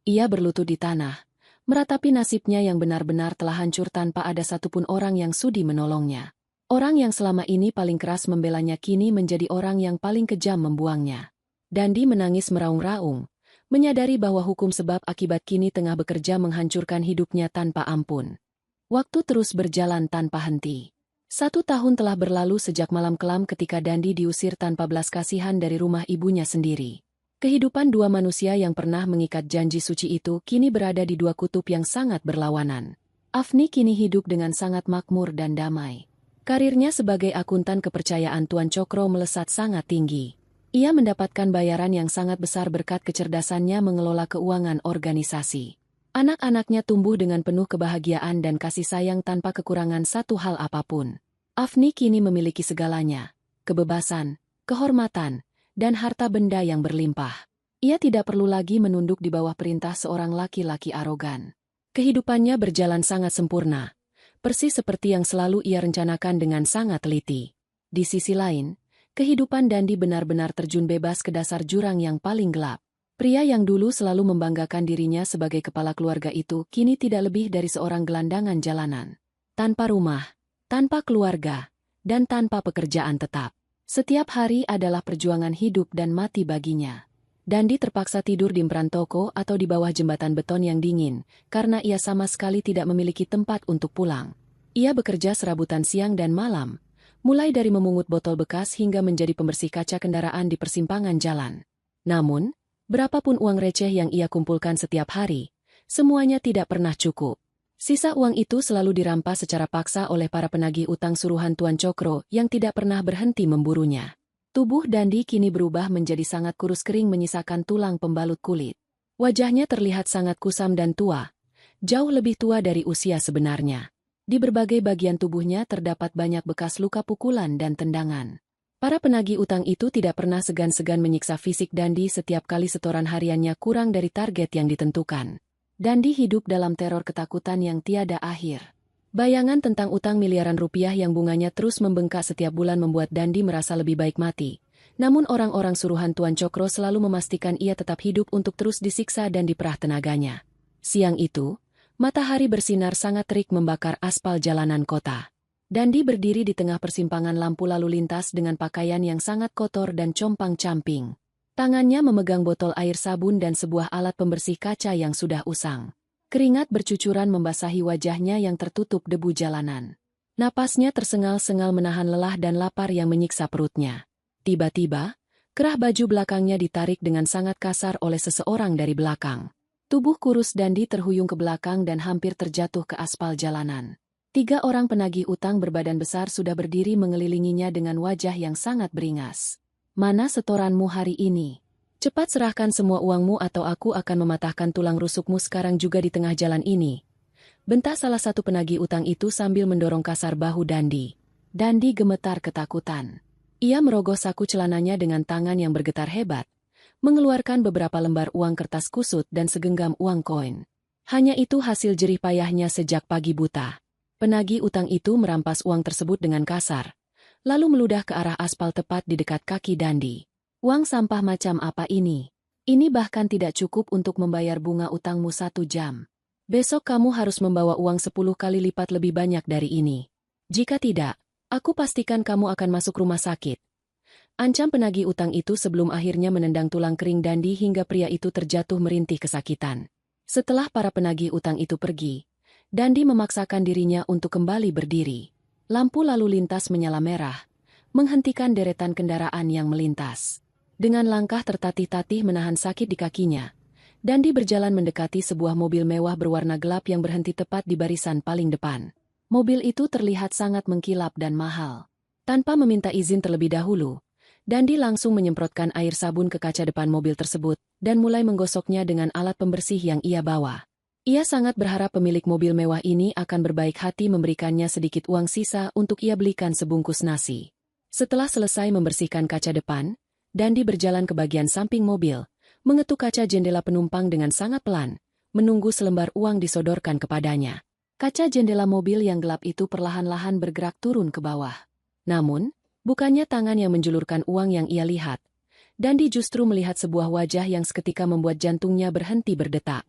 Ia berlutut di tanah, meratapi nasibnya yang benar-benar telah hancur tanpa ada satupun orang yang sudi menolongnya. Orang yang selama ini paling keras membelanya kini menjadi orang yang paling kejam membuangnya. Dandi menangis meraung-raung, menyadari bahwa hukum sebab akibat kini tengah bekerja menghancurkan hidupnya tanpa ampun. Waktu terus berjalan tanpa henti. 1 tahun telah berlalu sejak malam kelam ketika Dandi diusir tanpa belas kasihan dari rumah ibunya sendiri. Kehidupan dua manusia yang pernah mengikat janji suci itu kini berada di dua kutub yang sangat berlawanan. Afni kini hidup dengan sangat makmur dan damai. Karirnya sebagai akuntan kepercayaan Tuan Cokro melesat sangat tinggi. Ia mendapatkan bayaran yang sangat besar berkat kecerdasannya mengelola keuangan organisasi. Anak-anaknya tumbuh dengan penuh kebahagiaan dan kasih sayang tanpa kekurangan satu hal apapun. Afni kini memiliki segalanya, kebebasan, kehormatan, dan harta benda yang berlimpah. Ia tidak perlu lagi menunduk di bawah perintah seorang laki-laki arogan. Kehidupannya berjalan sangat sempurna, persis seperti yang selalu ia rencanakan dengan sangat teliti. Di sisi lain, kehidupan Dandi benar-benar terjun bebas ke dasar jurang yang paling gelap. Pria yang dulu selalu membanggakan dirinya sebagai kepala keluarga itu kini tidak lebih dari seorang gelandangan jalanan. Tanpa rumah, tanpa keluarga, dan tanpa pekerjaan tetap. Setiap hari adalah perjuangan hidup dan mati baginya. Dandi terpaksa tidur di emperan toko atau di bawah jembatan beton yang dingin, karena ia sama sekali tidak memiliki tempat untuk pulang. Ia bekerja serabutan siang dan malam, mulai dari memungut botol bekas hingga menjadi pembersih kaca kendaraan di persimpangan jalan. Namun, berapapun uang receh yang ia kumpulkan setiap hari, semuanya tidak pernah cukup. Sisa uang itu selalu dirampas secara paksa oleh para penagih utang suruhan Tuan Cokro yang tidak pernah berhenti memburunya. Tubuh Dandi kini berubah menjadi sangat kurus kering menyisakan tulang pembalut kulit. Wajahnya terlihat sangat kusam dan tua, jauh lebih tua dari usia sebenarnya. Di berbagai bagian tubuhnya terdapat banyak bekas luka pukulan dan tendangan. Para penagih utang itu tidak pernah segan-segan menyiksa fisik Dandi setiap kali setoran hariannya kurang dari target yang ditentukan. Dandi hidup dalam teror ketakutan yang tiada akhir. Bayangan tentang utang miliaran rupiah yang bunganya terus membengkak setiap bulan membuat Dandi merasa lebih baik mati. Namun orang-orang suruhan Tuan Cokro selalu memastikan ia tetap hidup untuk terus disiksa dan diperah tenaganya. Siang itu, matahari bersinar sangat terik membakar aspal jalanan kota. Dandi berdiri di tengah persimpangan lampu lalu lintas dengan pakaian yang sangat kotor dan compang-camping. Tangannya memegang botol air sabun dan sebuah alat pembersih kaca yang sudah usang. Keringat bercucuran membasahi wajahnya yang tertutup debu jalanan. Napasnya tersengal-sengal menahan lelah dan lapar yang menyiksa perutnya. Tiba-tiba, kerah baju belakangnya ditarik dengan sangat kasar oleh seseorang dari belakang. Tubuh kurus Dandi terhuyung ke belakang dan hampir terjatuh ke aspal jalanan. 3 orang penagih utang berbadan besar sudah berdiri mengelilinginya dengan wajah yang sangat beringas. "Mana setoranmu hari ini? Cepat serahkan semua uangmu atau aku akan mematahkan tulang rusukmu sekarang juga di tengah jalan ini," bentak salah satu penagih utang itu sambil mendorong kasar bahu Dandi. Dandi gemetar ketakutan. Ia merogoh saku celananya dengan tangan yang bergetar hebat, mengeluarkan beberapa lembar uang kertas kusut dan segenggam uang koin. Hanya itu hasil jerih payahnya sejak pagi buta. Penagih utang itu merampas uang tersebut dengan kasar, lalu meludah ke arah aspal tepat di dekat kaki Dandi. "Uang sampah macam apa ini? Ini bahkan tidak cukup untuk membayar bunga utangmu 1 jam. Besok kamu harus membawa uang 10 kali lipat lebih banyak dari ini. Jika tidak, aku pastikan kamu akan masuk rumah sakit," ancam penagih utang itu sebelum akhirnya menendang tulang kering Dandi hingga pria itu terjatuh merintih kesakitan. Setelah para penagih utang itu pergi, Dandi memaksakan dirinya untuk kembali berdiri. Lampu lalu lintas menyala merah, menghentikan deretan kendaraan yang melintas. Dengan langkah tertatih-tatih menahan sakit di kakinya, Dandi berjalan mendekati sebuah mobil mewah berwarna gelap yang berhenti tepat di barisan paling depan. Mobil itu terlihat sangat mengkilap dan mahal. Tanpa meminta izin terlebih dahulu, Dandi langsung menyemprotkan air sabun ke kaca depan mobil tersebut dan mulai menggosoknya dengan alat pembersih yang ia bawa. Ia sangat berharap pemilik mobil mewah ini akan berbaik hati memberikannya sedikit uang sisa untuk ia belikan sebungkus nasi. Setelah selesai membersihkan kaca depan, Dandi berjalan ke bagian samping mobil, mengetuk kaca jendela penumpang dengan sangat pelan, menunggu selembar uang disodorkan kepadanya. Kaca jendela mobil yang gelap itu perlahan-lahan bergerak turun ke bawah. Namun, bukannya tangan yang menjulurkan uang yang ia lihat. Dandi justru melihat sebuah wajah yang seketika membuat jantungnya berhenti berdetak.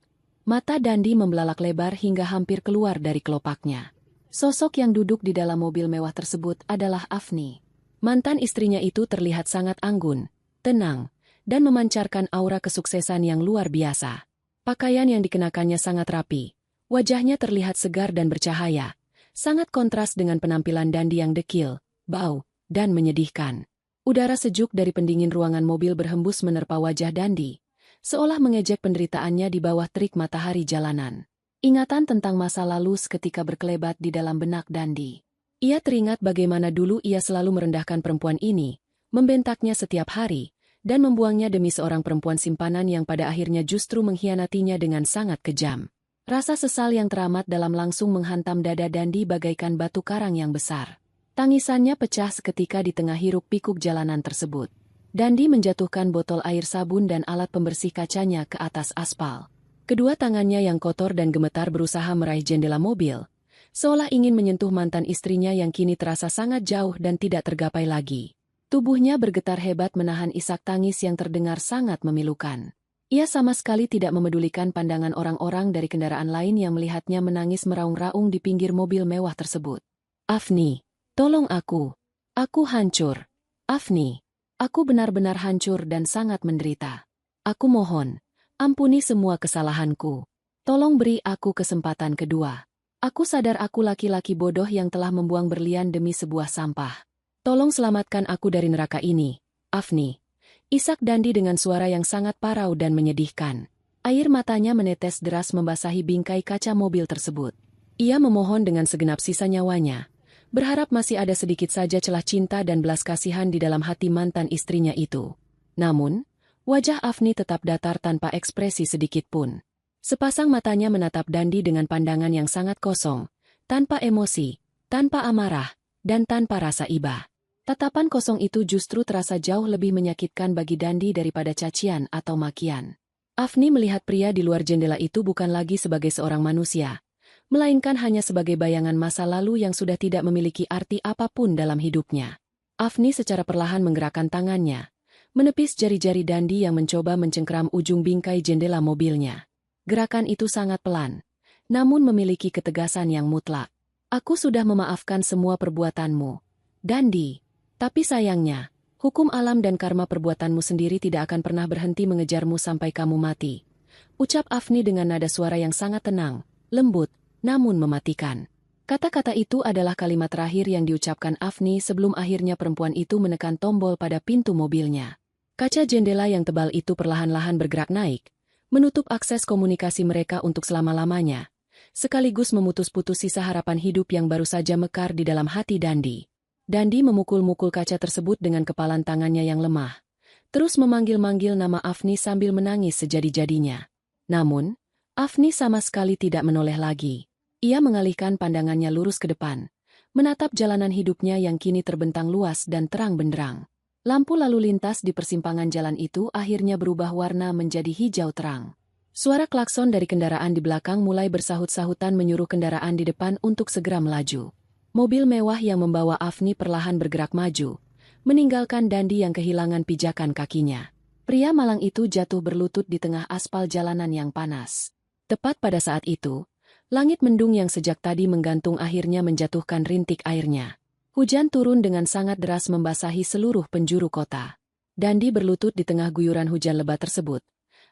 Mata Dandi membelalak lebar hingga hampir keluar dari kelopaknya. Sosok yang duduk di dalam mobil mewah tersebut adalah Afni. Mantan istrinya itu terlihat sangat anggun, tenang, dan memancarkan aura kesuksesan yang luar biasa. Pakaian yang dikenakannya sangat rapi, wajahnya terlihat segar dan bercahaya, sangat kontras dengan penampilan Dandi yang dekil, bau, dan menyedihkan. Udara sejuk dari pendingin ruangan mobil berhembus menerpa wajah Dandi, seolah mengejek penderitaannya di bawah terik matahari jalanan. Ingatan tentang masa lalu seketika berkelebat di dalam benak Dandi. Ia teringat bagaimana dulu ia selalu merendahkan perempuan ini, membentaknya setiap hari, dan membuangnya demi seorang perempuan simpanan yang pada akhirnya justru mengkhianatinya dengan sangat kejam. Rasa sesal yang teramat dalam langsung menghantam dada Dandi bagaikan batu karang yang besar. Tangisannya pecah seketika di tengah hiruk-pikuk jalanan tersebut. Dandi menjatuhkan botol air sabun dan alat pembersih kacanya ke atas aspal. Kedua tangannya yang kotor dan gemetar berusaha meraih jendela mobil, seolah ingin menyentuh mantan istrinya yang kini terasa sangat jauh dan tidak tergapai lagi. Tubuhnya bergetar hebat menahan isak tangis yang terdengar sangat memilukan. Ia sama sekali tidak memedulikan pandangan orang-orang dari kendaraan lain yang melihatnya menangis meraung-raung di pinggir mobil mewah tersebut. Afni, tolong aku. Aku hancur. Afni, aku benar-benar hancur dan sangat menderita. Aku mohon, ampuni semua kesalahanku. Tolong beri aku kesempatan kedua. Aku sadar aku laki-laki bodoh yang telah membuang berlian demi sebuah sampah. Tolong selamatkan aku dari neraka ini, Afni. Isak Dandi dengan suara yang sangat parau dan menyedihkan. Air matanya menetes deras membasahi bingkai kaca mobil tersebut. Ia memohon dengan segenap sisa nyawanya, berharap masih ada sedikit saja celah cinta dan belas kasihan di dalam hati mantan istrinya itu. Namun, wajah Afni tetap datar tanpa ekspresi sedikit pun. Sepasang matanya menatap Dandi dengan pandangan yang sangat kosong, tanpa emosi, tanpa amarah, dan tanpa rasa iba. Tatapan kosong itu justru terasa jauh lebih menyakitkan bagi Dandi daripada cacian atau makian. Afni melihat pria di luar jendela itu bukan lagi sebagai seorang manusia, melainkan hanya sebagai bayangan masa lalu yang sudah tidak memiliki arti apapun dalam hidupnya. Afni secara perlahan menggerakkan tangannya, menepis jari-jari Dandi yang mencoba mencengkeram ujung bingkai jendela mobilnya. Gerakan itu sangat pelan, namun memiliki ketegasan yang mutlak. Aku sudah memaafkan semua perbuatanmu, Dandi. Tapi sayangnya, hukum alam dan karma perbuatanmu sendiri tidak akan pernah berhenti mengejarmu sampai kamu mati. Ucap Afni dengan nada suara yang sangat tenang, lembut, namun mematikan. Kata-kata itu adalah kalimat terakhir yang diucapkan Afni sebelum akhirnya perempuan itu menekan tombol pada pintu mobilnya. Kaca jendela yang tebal itu perlahan-lahan bergerak naik, menutup akses komunikasi mereka untuk selama-lamanya, sekaligus memutus-putus sisa harapan hidup yang baru saja mekar di dalam hati Dandi. Dandi memukul-mukul kaca tersebut dengan kepalan tangannya yang lemah, terus memanggil-manggil nama Afni sambil menangis sejadi-jadinya. Namun, Afni sama sekali tidak menoleh lagi. Ia mengalihkan pandangannya lurus ke depan, menatap jalanan hidupnya yang kini terbentang luas dan terang benderang. Lampu lalu lintas di persimpangan jalan itu akhirnya berubah warna menjadi hijau terang. Suara klakson dari kendaraan di belakang mulai bersahut-sahutan menyuruh kendaraan di depan untuk segera melaju. Mobil mewah yang membawa Afni perlahan bergerak maju, meninggalkan Dandi yang kehilangan pijakan kakinya. Pria malang itu jatuh berlutut di tengah aspal jalanan yang panas. Tepat pada saat itu, langit mendung yang sejak tadi menggantung akhirnya menjatuhkan rintik airnya. Hujan turun dengan sangat deras membasahi seluruh penjuru kota. Dandi berlutut di tengah guyuran hujan lebat tersebut.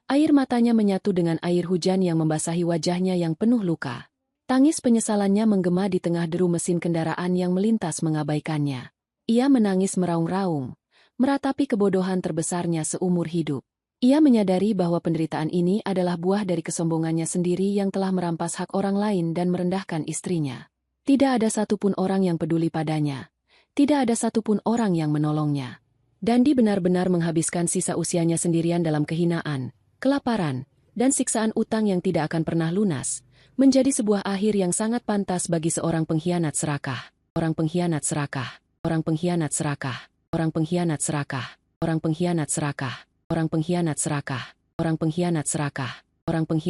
Air matanya menyatu dengan air hujan yang membasahi wajahnya yang penuh luka. Tangis penyesalannya menggema di tengah deru mesin kendaraan yang melintas mengabaikannya. Ia menangis meraung-raung, meratapi kebodohan terbesarnya seumur hidup. Ia menyadari bahwa penderitaan ini adalah buah dari kesombongannya sendiri yang telah merampas hak orang lain dan merendahkan istrinya. Tidak ada satupun orang yang peduli padanya. Tidak ada satupun orang yang menolongnya. Dandi benar-benar menghabiskan sisa usianya sendirian dalam kehinaan, kelaparan, dan siksaan utang yang tidak akan pernah lunas. Menjadi sebuah akhir yang sangat pantas bagi seorang pengkhianat serakah. Orang pengkhianat serakah. Orang pengkhianat serakah. Orang pengkhianat serakah. Orang pengkhianat serakah. Orang pengkhianat serakah. Orang pengkhianat serakah. Orang pengkhianat